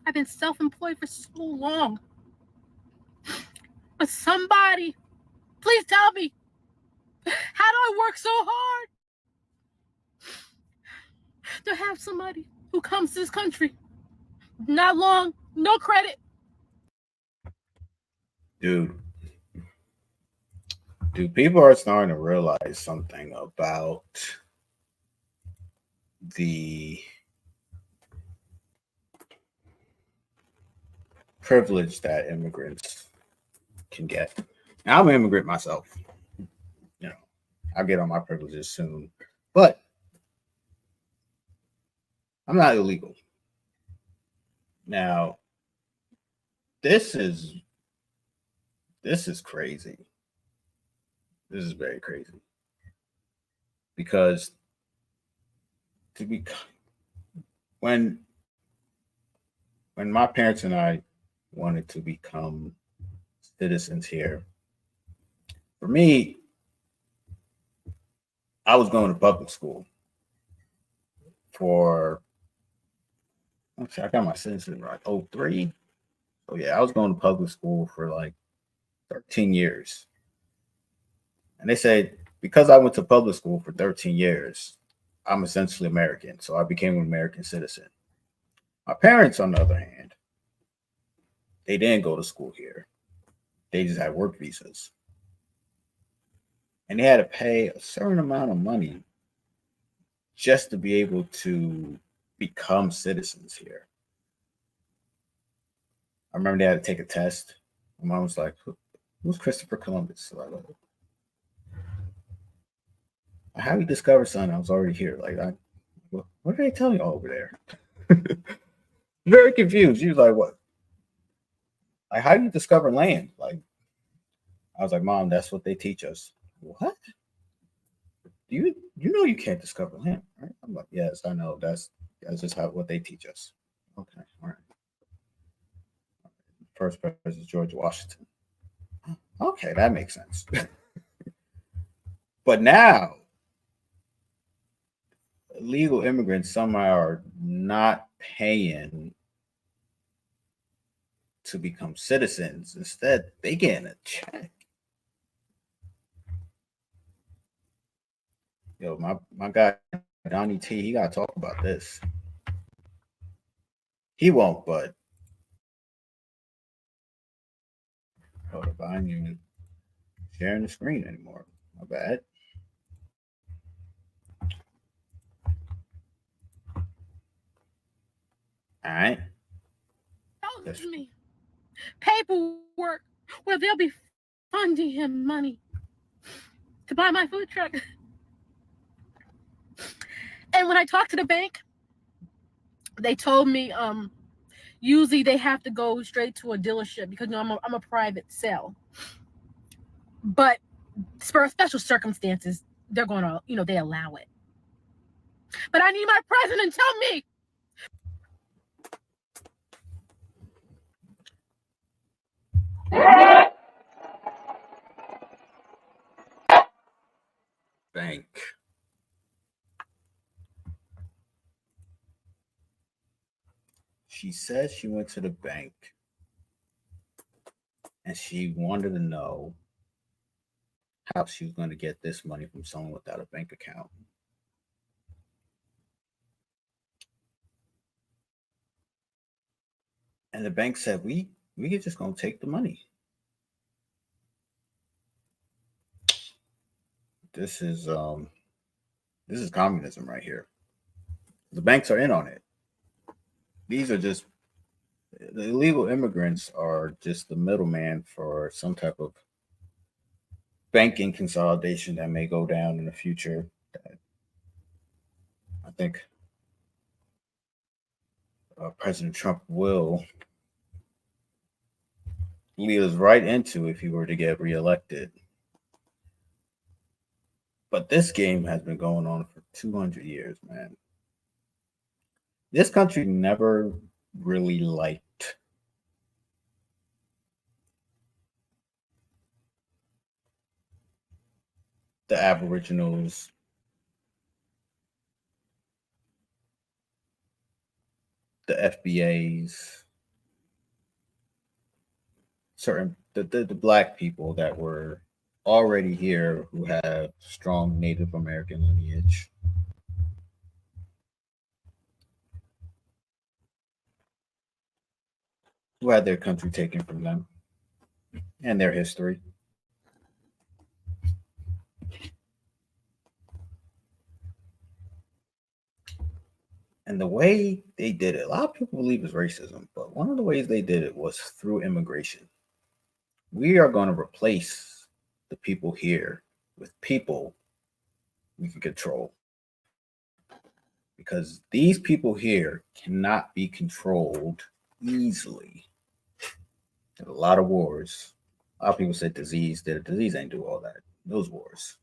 I've been self-employed for so long. But somebody, please tell me, how do I work so hard to have somebody who comes to this country, not long, no credit? Dude, people are starting to realize something about the privilege that immigrants can get. Now, I'm an immigrant myself. You know, I'll get on my privileges soon, but I'm not illegal. Now, this is crazy. This is very crazy because to be when my parents and I wanted to become citizens here, for me, I was going to public school for, I got my citizenship like 03. So yeah, I was going to public school for like 13 years. And they said, because I went to public school for 13 years, I'm essentially American. So I became an American citizen. My parents, on the other hand, they didn't go to school here. They just had work visas. And they had to pay a certain amount of money just to be able to become citizens here. I remember they had to take a test. My mom was like, "Who's Christopher Columbus?" So I was like, how you discover something? I was already here. Like, what did they tell you all over there? Very confused. She was like, "What? Like, how do you discover land?" Like, I was like, "Mom, that's what they teach us." What? You know you can't discover land, right? I'm like, "Yes, I know. That's just what they teach us." Okay, all right. First president George Washington. Okay, that makes sense. But now, illegal immigrants somehow are not paying to become citizens. Instead, they getting a check. Yo, my guy Donnie T, he gotta talk about this. He won't, but hold up, I ain't even sharing the screen anymore. My bad. All right. Tells me paperwork where they'll be funding him money to buy my food truck. And when I talked to the bank, they told me usually they have to go straight to a dealership because I'm a private sale. But for special circumstances, they're going to, they allow it. But I need my president to tell me. Bank. She said she went to the bank and she wanted to know how she was going to get this money from someone without a bank account. And the bank said, we just gonna take the money. This is communism right here. The banks are in on it. These are just the illegal immigrants are just the middleman for some type of banking consolidation that may go down in the future. That I think President Trump will lead us right into if he were to get reelected. But this game has been going on for 200 years, man. This country never really liked the Aboriginals, the FBAs, the black people that were already here who have strong Native American lineage. Who had their country taken from them and their history. And the way they did it, a lot of people believe it's racism, but one of the ways they did it was through immigration. We are going to replace the people here with people we can control. Because these people here cannot be controlled easily. There's a lot of wars. A lot of people said disease did it. Disease ain't do all that. Those wars.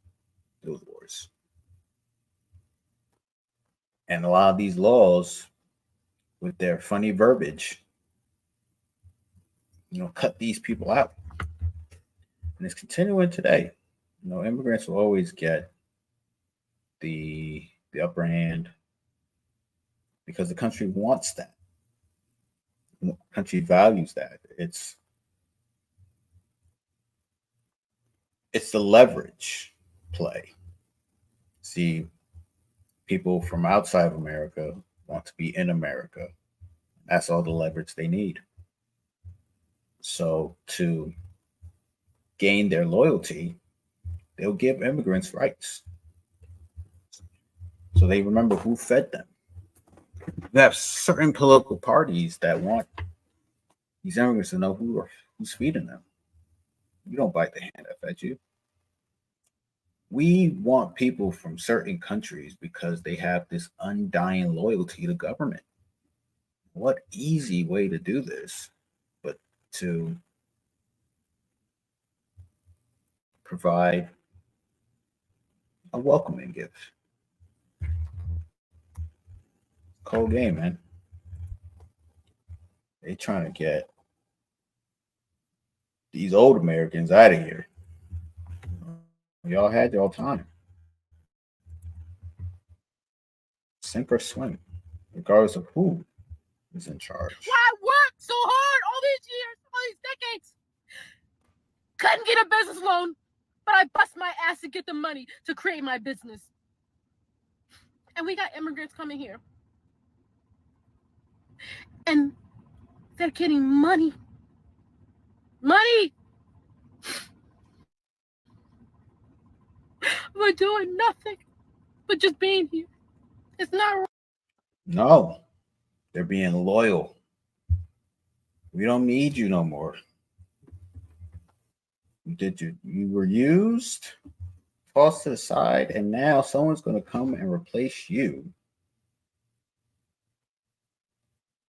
And a lot of these laws, with their funny verbiage, cut these people out. And it's continuing today. Immigrants will always get the upper hand because the country wants that. The country values that. It's the leverage play. See, people from outside of America want to be in America. That's all the leverage they need. So to gain their loyalty, they'll give immigrants rights. So they remember who fed them. You have certain political parties that want, these immigrants to know who's feeding them. You don't bite the hand that fed you. We want people from certain countries because they have this undying loyalty to government. What easy way to do this, but to provide a welcoming gift. Cold game, man. They trying to get these old Americans out of here. Y'all had your time. Sink or swim, regardless of who is in charge. I worked so hard all these years, all these decades. Couldn't get a business loan, but I bust my ass to get the money to create my business. And we got immigrants coming here. And they're getting money. Money! We're doing nothing but just being here. It's not right. No, they're being loyal. We don't need you no more. You were used, tossed to the side, and now someone's going to come and replace you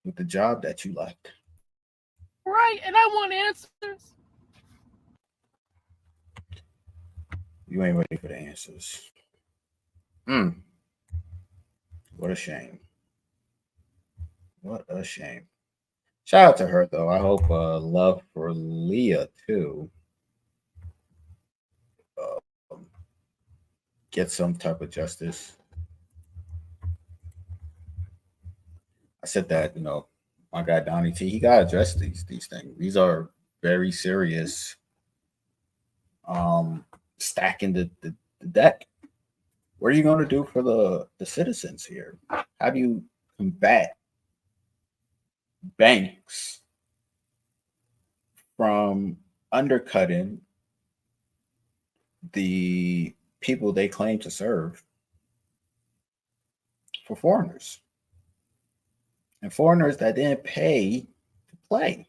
with the job that you liked. Right, and I want answers. You ain't ready for the answers. What a shame. What a shame. Shout out to her though. I hope love for Leah too get some type of justice. I said that, my guy Donnie T, he gotta address these things. These are very serious. Stacking the deck. What are you going to do for the citizens here? How do you combat banks from undercutting the people they claim to serve for foreigners? And foreigners that didn't pay to play,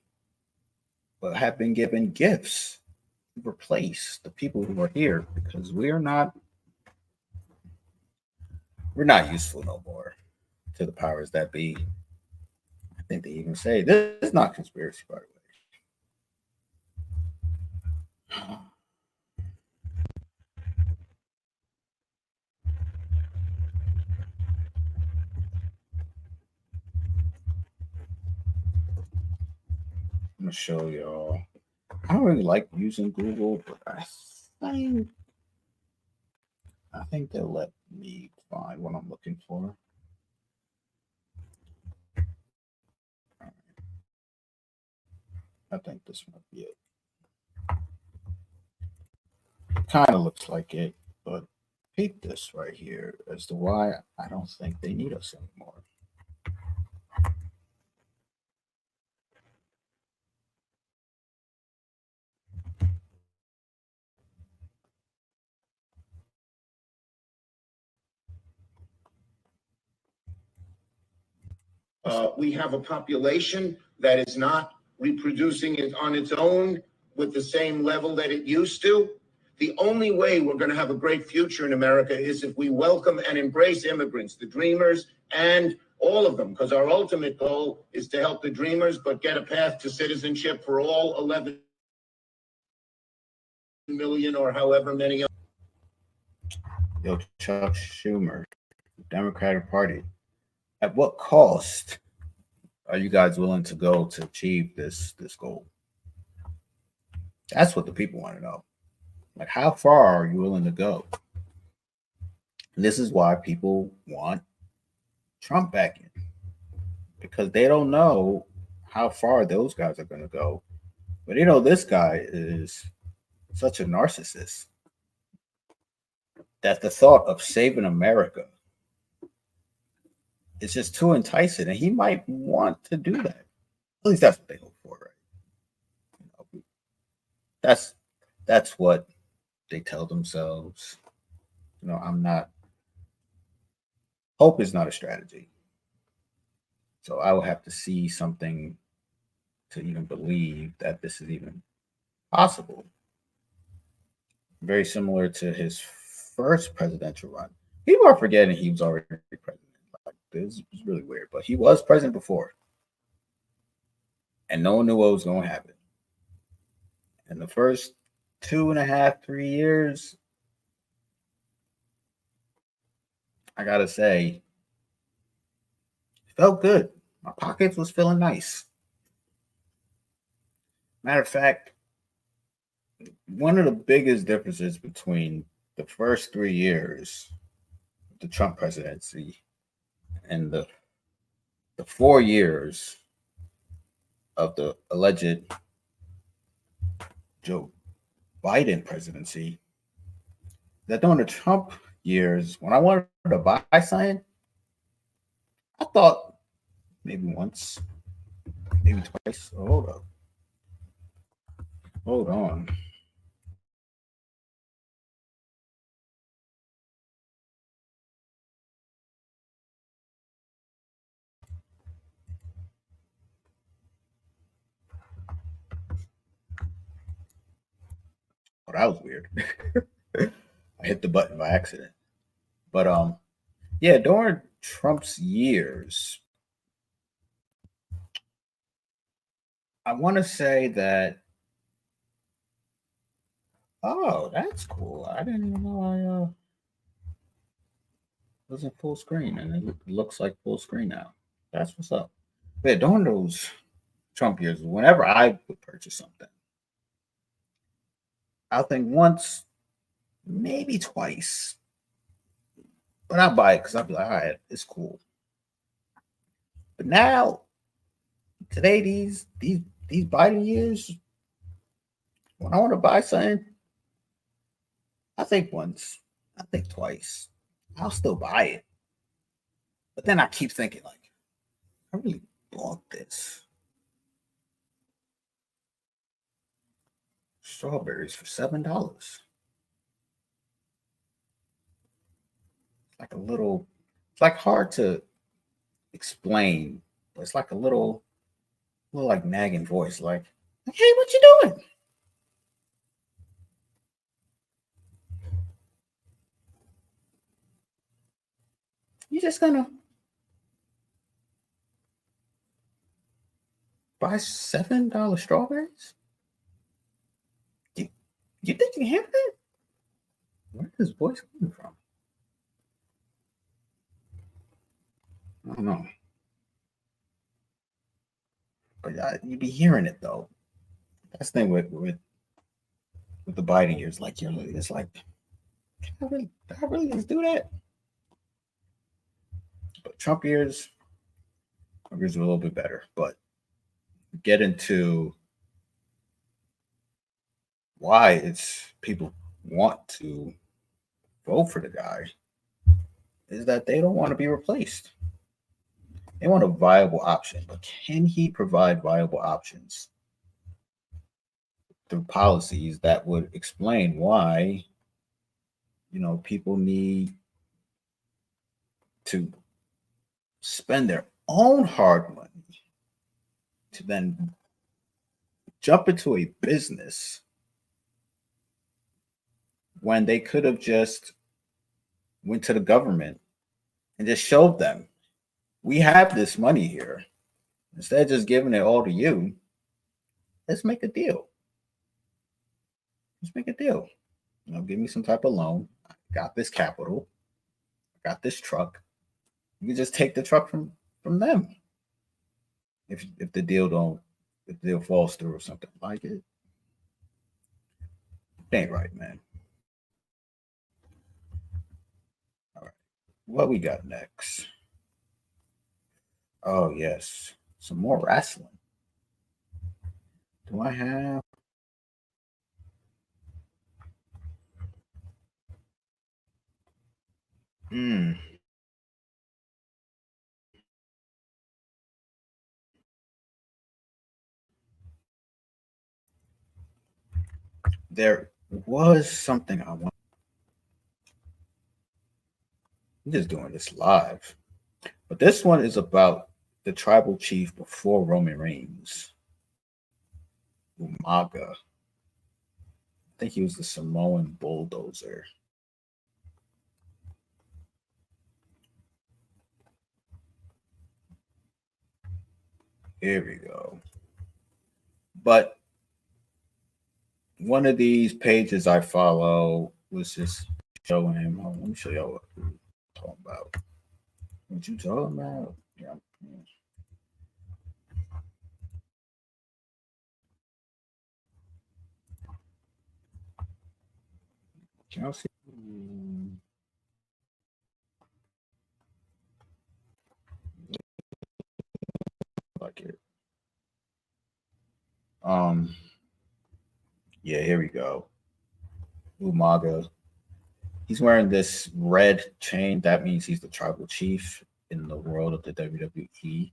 but have been given gifts to replace the people who are here, because we're not useful no more to the powers that be. I think they even say this is not conspiracy, by the way. I'm gonna show y'all. I don't really like using Google, but I think they'll let me find what I'm looking for. I think this might be it. Kind of looks like it, but peep this right here as to why I don't think they need us anymore. We have a population that is not reproducing it on its own with the same level that it used to. The only way we're going to have a great future in America is if we welcome and embrace immigrants, the dreamers, and all of them, because our ultimate goal is to help the dreamers, but get a path to citizenship for all 11 million or however many. Yo, Chuck Schumer, Democratic Party. At what cost are you guys willing to go to achieve this goal? That's what the people want to know. Like, how far are you willing to go? And this is why people want Trump back in, because they don't know how far those guys are going to go. But this guy is such a narcissist that the thought of saving America is just too enticing, and he might want to do that. At least that's what they hope for, right? That's what they tell themselves. Hope is not a strategy. So I will have to see something to even believe that this is even possible. Very similar to his first presidential run. People are forgetting he was already president. Like, this is really weird, but he was president before, and no one knew what was going to happen. In the first 2.5, 3 years, I gotta say, it felt good. My pockets was feeling nice. Matter of fact, one of the biggest differences between the first 3 years of the Trump presidency and the 4 years of the alleged Joe Biden presidency, that during the Trump years, when I wanted to buy something, I thought maybe once, maybe twice. Oh, hold up. Hold on. Oh, that was weird. I hit the button by accident. But yeah, during Trump's years, I want to say that, oh, that's cool. I didn't even know I was in full screen, and it looks like full screen now. That's what's up. But yeah, during those Trump years, whenever I would purchase something, I think once, maybe twice, but I buy it because I'll be like, all right, it's cool. But now, today, these Biden years, when I want to buy something, I think once, I think twice. I'll still buy it. But then I keep thinking, like, I really bought this. Strawberries for $7. Like a little, it's like hard to explain, but it's like a little like nagging voice, like, hey, what you doing? You just gonna buy $7 strawberries? You, you think you can handle it? Where's this voice coming from? I don't know. But you be hearing it though. That's the thing with the Biden years. Like it's like, did I really just do that? But Trump years were a little bit better. But get into why it's people want to vote for the guy is that they don't want to be replaced. They want a viable option, but can he provide viable options through policies that would explain why, people need to spend their own hard money to then jump into a business when they could have just went to the government and just showed them, we have this money here. Instead of just giving it all to you, let's make a deal. Let's make a deal. Give me some type of loan. I got this capital. I got this truck. You can just take the truck from them. If the deal falls through or something like it. It ain't right, man. All right. What we got next? Oh yes. Some more wrestling. Do I have there was something I want. I'm just doing this live. But this one is about the tribal chief before Roman Reigns. Umaga. I think he was the Samoan bulldozer. Here we go. But one of these pages I follow was just showing him. Oh, let me show y'all what we're talking about. What you talking about? Yeah. Can y'all see? Like it. Yeah, here we go. Umaga. He's wearing this red chain. That means he's the tribal chief in the world of the WWE.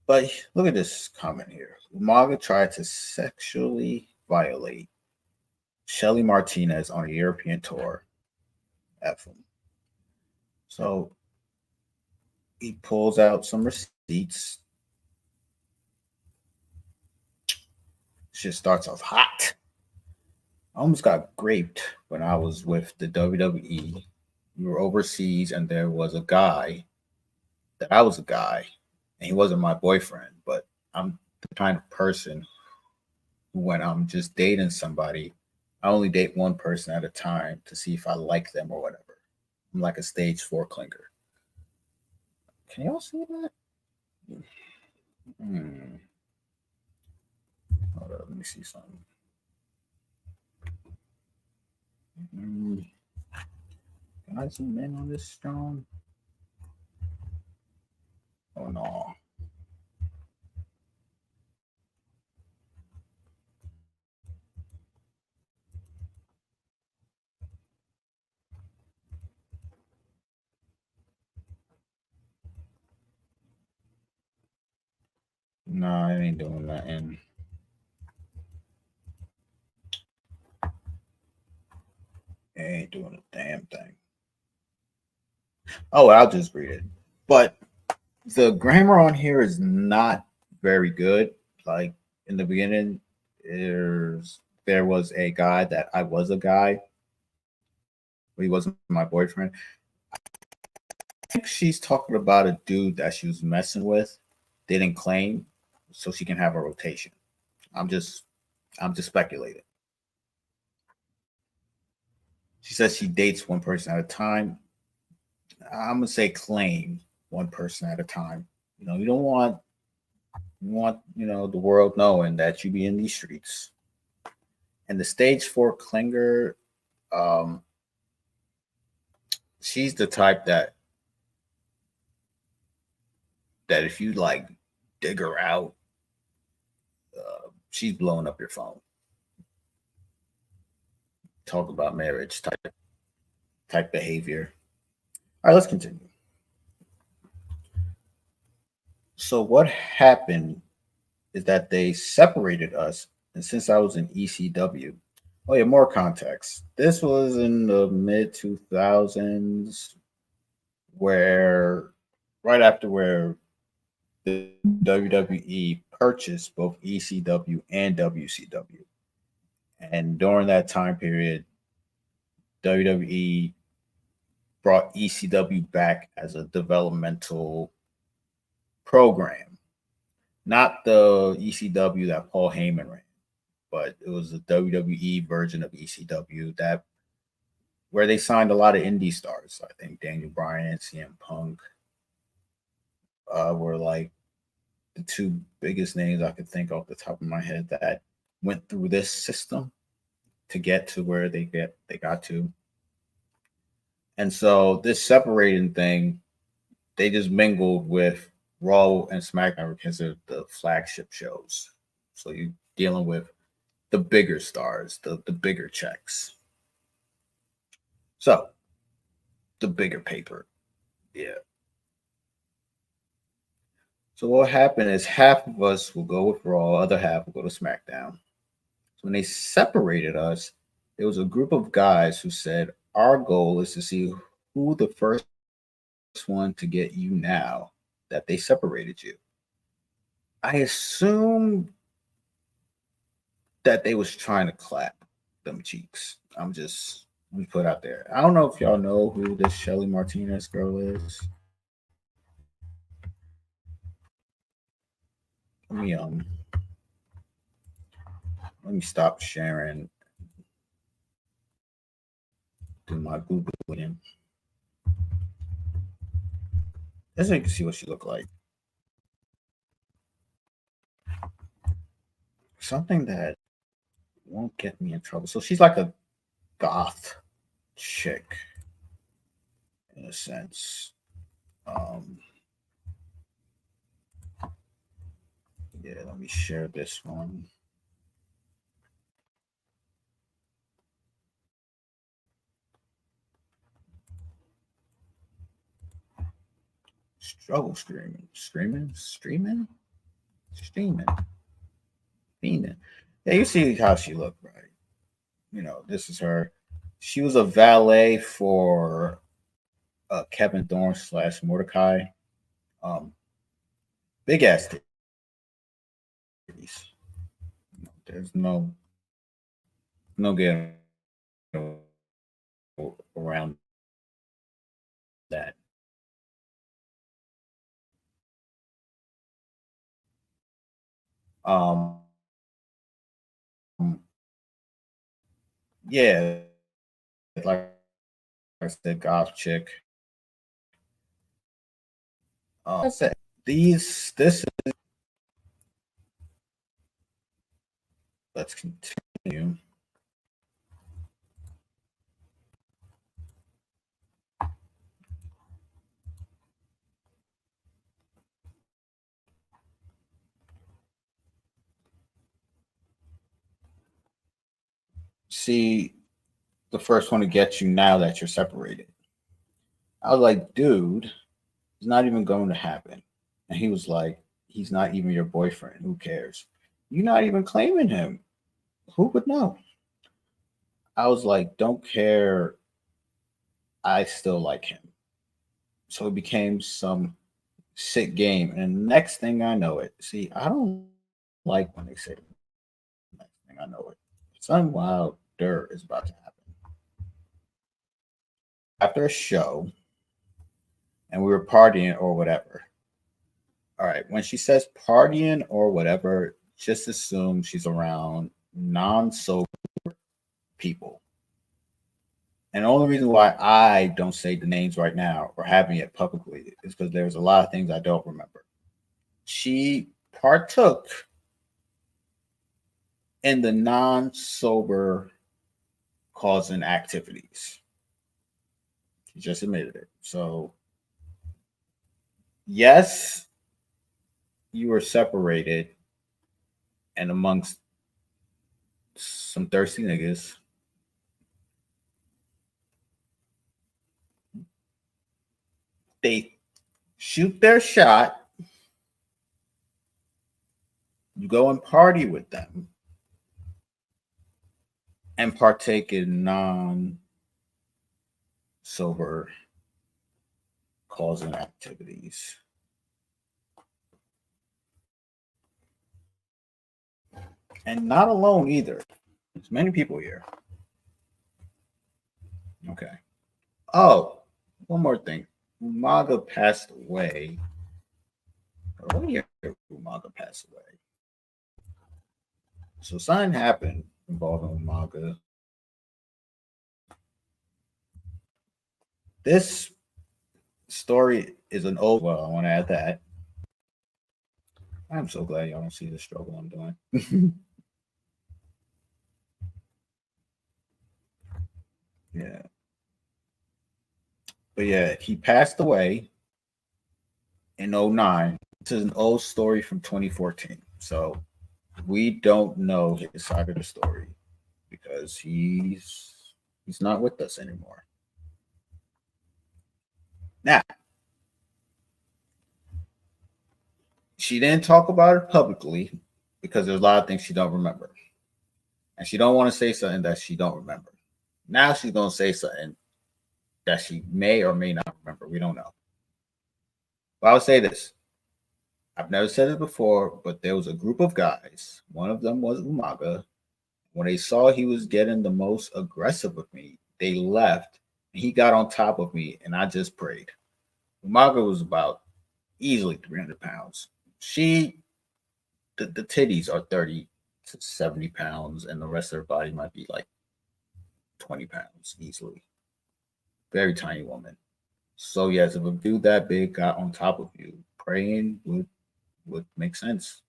But look at this comment here. Umaga tried to sexually violate Shelly Martinez on a European tour. F him. So he pulls out some receipts. Shit starts off hot. I almost got raped when I was with the WWE. We were overseas, and there was a guy that I was a guy, and he wasn't my boyfriend, but I'm the kind of person who, when I'm just dating somebody, I only date one person at a time to see if I like them or whatever. I'm like a stage 4 clinger. Can y'all see that? Hold up, let me see something. Can I zoom in on this strong? Oh no. No, it ain't doing nothing. It ain't doing a damn thing. Oh, I'll just read it. But the grammar on here is not very good. Like in the beginning, there was a guy that I was a guy, but he wasn't my boyfriend. I think she's talking about a dude that she was messing with, didn't claim, so she can have a rotation. I'm just speculating. She says she dates one person at a time. I'm gonna say claim one person at a time. You know, you want the world knowing that you be in these streets. And the stage 4 clinger, um, she's the type that if you like dig her out, she's blowing up your phone. Talk about marriage type behavior. All right, let's continue. So what happened is that they separated us, and since I was in ECW, oh yeah, more context. This was in the mid 2000s, where right after where the WWE purchased both ECW and WCW. And during that time period, WWE brought ECW back as a developmental program. Not the ECW that Paul Heyman ran, but it was a WWE version of ECW that where they signed a lot of indie stars. I think Daniel Bryan, CM Punk were like the two biggest names I could think off the top of my head that went through this system to get to where they got to. And so this separating thing, they just mingled with Raw and SmackDown because of the flagship shows. So you're dealing with the bigger stars, the bigger checks. So the bigger paper. Yeah. So what happened is half of us will go with Raw, other half will go to SmackDown. So when they separated us, there was a group of guys who said, our goal is to see who the first one to get you now that they separated you. I assume that they was trying to clap them cheeks. Let me put out there. I don't know if y'all know who this Shelly Martinez girl is. Let me let me stop sharing. Do my Googling. Just so you can see what she looked like. Something that won't get me in trouble. So she's like a goth chick in a sense. Yeah, let me share this one. Struggle streaming. Fiending. Yeah, you see how she looked, right? You know, this is her. She was a valet for Kevin Thorne / Mordecai. Big ass titties. There's no getting around that. Yeah, like I said, goth chick. I said this is. Let's continue. See, the first one to get you now that you're separated. I was like, dude, it's not even going to happen. And he was like, he's not even your boyfriend. Who cares? You're not even claiming him. Who would know? I was like, don't care. I still like him. So it became some sick game. And the next thing I know it, see, I don't like when they say the next thing I know it. Something wilder is about to happen. After a show, and we were partying or whatever. All right, when she says partying or whatever, just assume she's around non-sober people. And the only reason why I don't say the names right now or having it publicly is because there's a lot of things I don't remember. She partook in the non-sober causing activities. She just admitted it. So, yes, you were separated and amongst some thirsty niggas. They shoot their shot. You go and party with them and partake in non-sober causing activities. And not alone either. There's many people here. Okay. Oh, one more thing. Umaga passed away. What year did Umaga passed away? So something happened involving Umaga. This story is an old. Well, I want to add that. I'm so glad y'all don't see the struggle I'm doing. Yeah. But yeah, he passed away in 09. This is an old story from 2014. So we don't know his side of the story because he's not with us anymore. Now, she didn't talk about it publicly because there's a lot of things she don't remember. And she don't want to say something that she don't remember. Now she's going to say something that she may or may not remember. We don't know. But I would say this. I've never said it before, but there was a group of guys. One of them was Umaga. When they saw he was getting the most aggressive with me, they left. And he got on top of me, and I just prayed. Umaga was about easily 300 pounds. The titties are 30 to 70 pounds, and the rest of her body might be like 20 pounds easily. Very tiny woman. So yes, if a dude that big got on top of you, praying would make sense.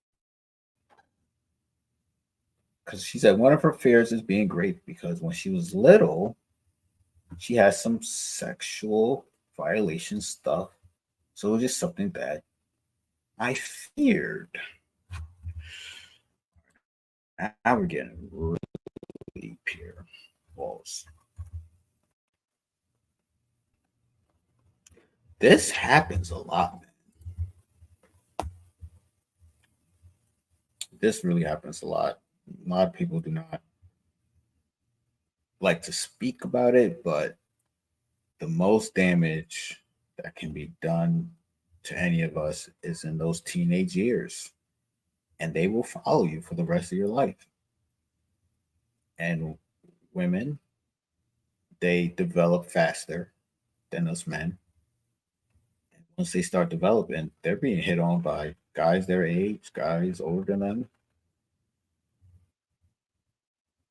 Because she said one of her fears is being raped because when she was little, she had some sexual violation stuff. So it was just something that I feared. Now we're getting really deep here. Balls. This happens a lot, man. This really happens a lot. A lot of people do not like to speak about it, but the most damage that can be done to any of us is in those teenage years, and they will follow you for the rest of your life. And women, they develop faster than us men. And once they start developing, they're being hit on by guys their age, guys older than them.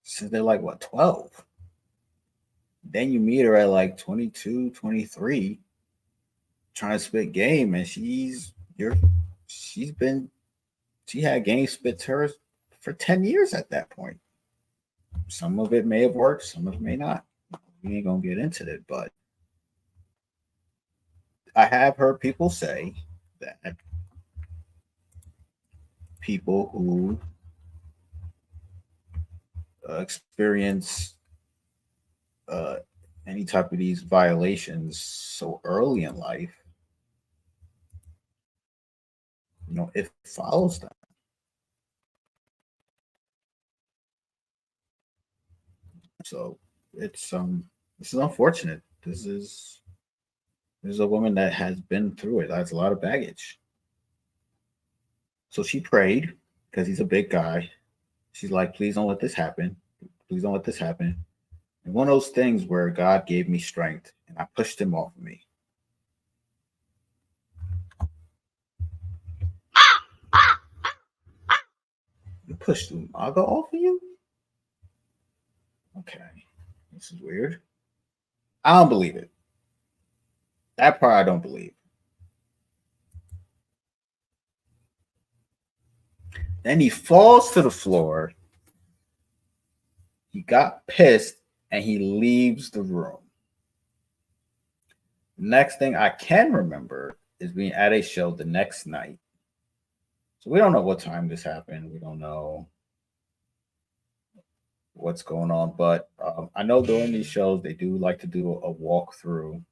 Since they're like, what, 12? Then you meet her at like 22, 23, trying to spit game, and she's been she had game spit to her for 10 years at that point. Some of it may have worked, some of it may not. We ain't gonna get into it, but I have heard people say that people who experience uh, any type of these violations so early in life, it follows them. So this is unfortunate. This is a woman that has been through it. That's a lot of baggage. So she prayed because he's a big guy. She's like, please don't let this happen. Please don't let this happen. And one of those things where God gave me strength and I pushed him off of me. You pushed Umaga off of you? Okay. This is weird. I don't believe it. That part I don't believe. Then he falls to the floor. He got pissed and he leaves the room. Next thing I can remember is being at a show the next night. So we don't know what time this happened. We don't know what's going on, but I know during these shows they do like to do a walkthrough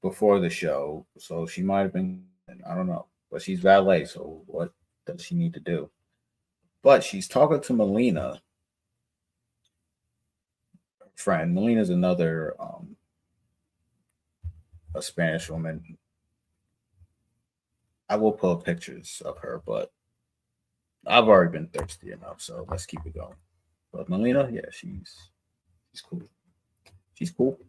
before the show. So she might have been, I don't know, but she's valet. So what does she need to do? But she's talking to Melina, friend. Melina's another a Spanish woman. I will pull up pictures of her, but I've already been thirsty enough, so let's keep it going. But Melina, yeah, she's cool. She's cool.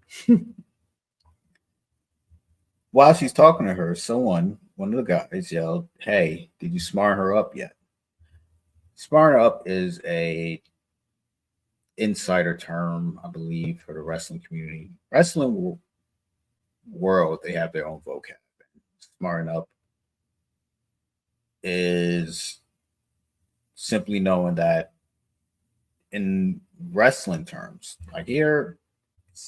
While she's talking to her, one of the guys yelled, "Hey, did you smart her up yet?" Smart up is a insider term, I believe, for the wrestling community. Wrestling world, they have their own vocab. Smarting up is simply knowing that in wrestling terms, like here,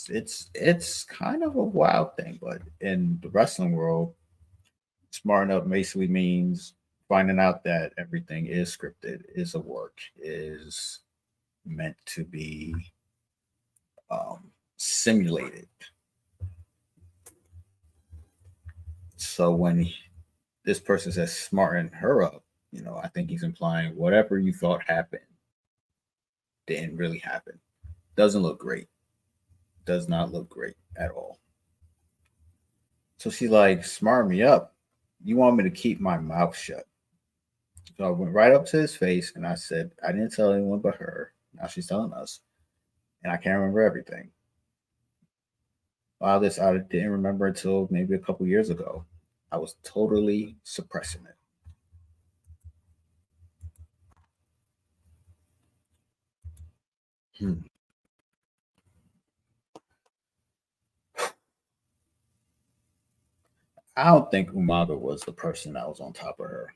it's kind of a wild thing, but in the wrestling world, smart enough basically means finding out that everything is scripted, is a work, is meant to be simulated. So when this person says smarten her up, I think he's implying whatever you thought happened didn't really happen. Doesn't look great. Does not look great at all. So she's like, smart me up. You want me to keep my mouth shut? So I went right up to his face and I said, I didn't tell anyone but her. Now she's telling us. And I can't remember everything. All this I didn't remember until maybe a couple years ago. I was totally suppressing it. I don't think Umaga was the person that was on top of her.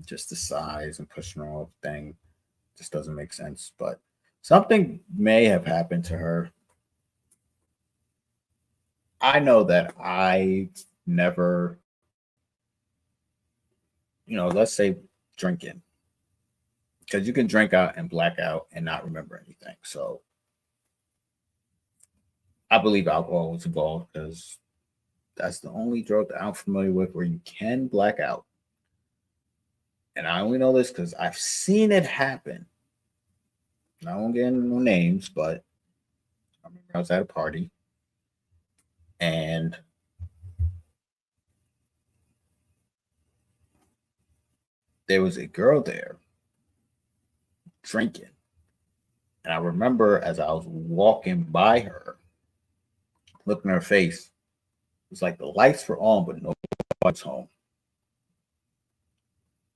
Just the size and pushing her off thing just doesn't make sense. But something may have happened to her. I know that I never, let's say drinking, because you can drink out and black out and not remember anything. So I believe alcohol was involved because that's the only drug that I'm familiar with where you can black out. And I only know this because I've seen it happen. I won't get into no names, but I remember I was at a party and there was a girl there drinking. And I remember as I was walking by her, looking at her face, it was like the lights were on, but nobody's home.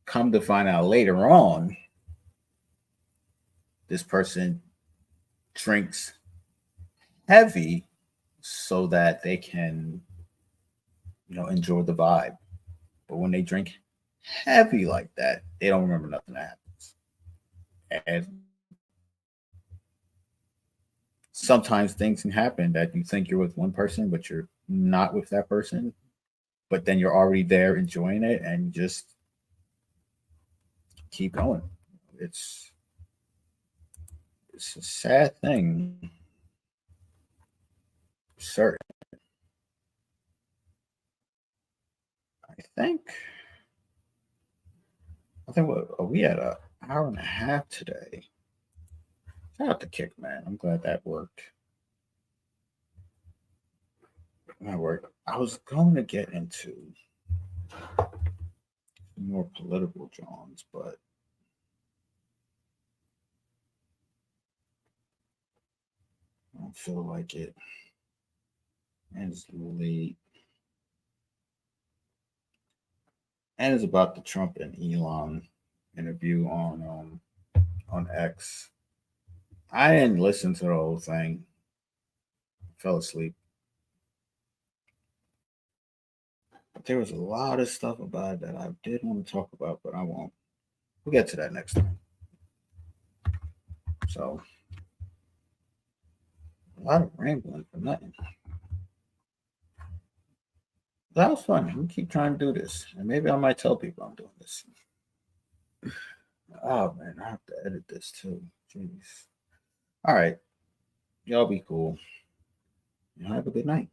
Come to find out later on, this person drinks heavy so that they can, enjoy the vibe. But when they drink heavy like that, they don't remember nothing that happens. And sometimes things can happen that you think you're with one person, but you're not with that person. But then you're already there enjoying it and just keep going. It's a sad thing. Certain. I think we had an hour and a half today. Shout out to Kick, man. I'm glad that worked. I was going to get into more political Johns, but I don't feel like it. And it's late. And it's about the Trump and Elon interview on X. I didn't listen to the whole thing. I fell asleep. But there was a lot of stuff about it that I did want to talk about, but I won't. We'll get to that next time. So, a lot of rambling for nothing. That was fun. We keep trying to do this. And maybe I might tell people I'm doing this. Oh, man, I have to edit this too. Jeez. All right. Y'all be cool. Y'all have a good night.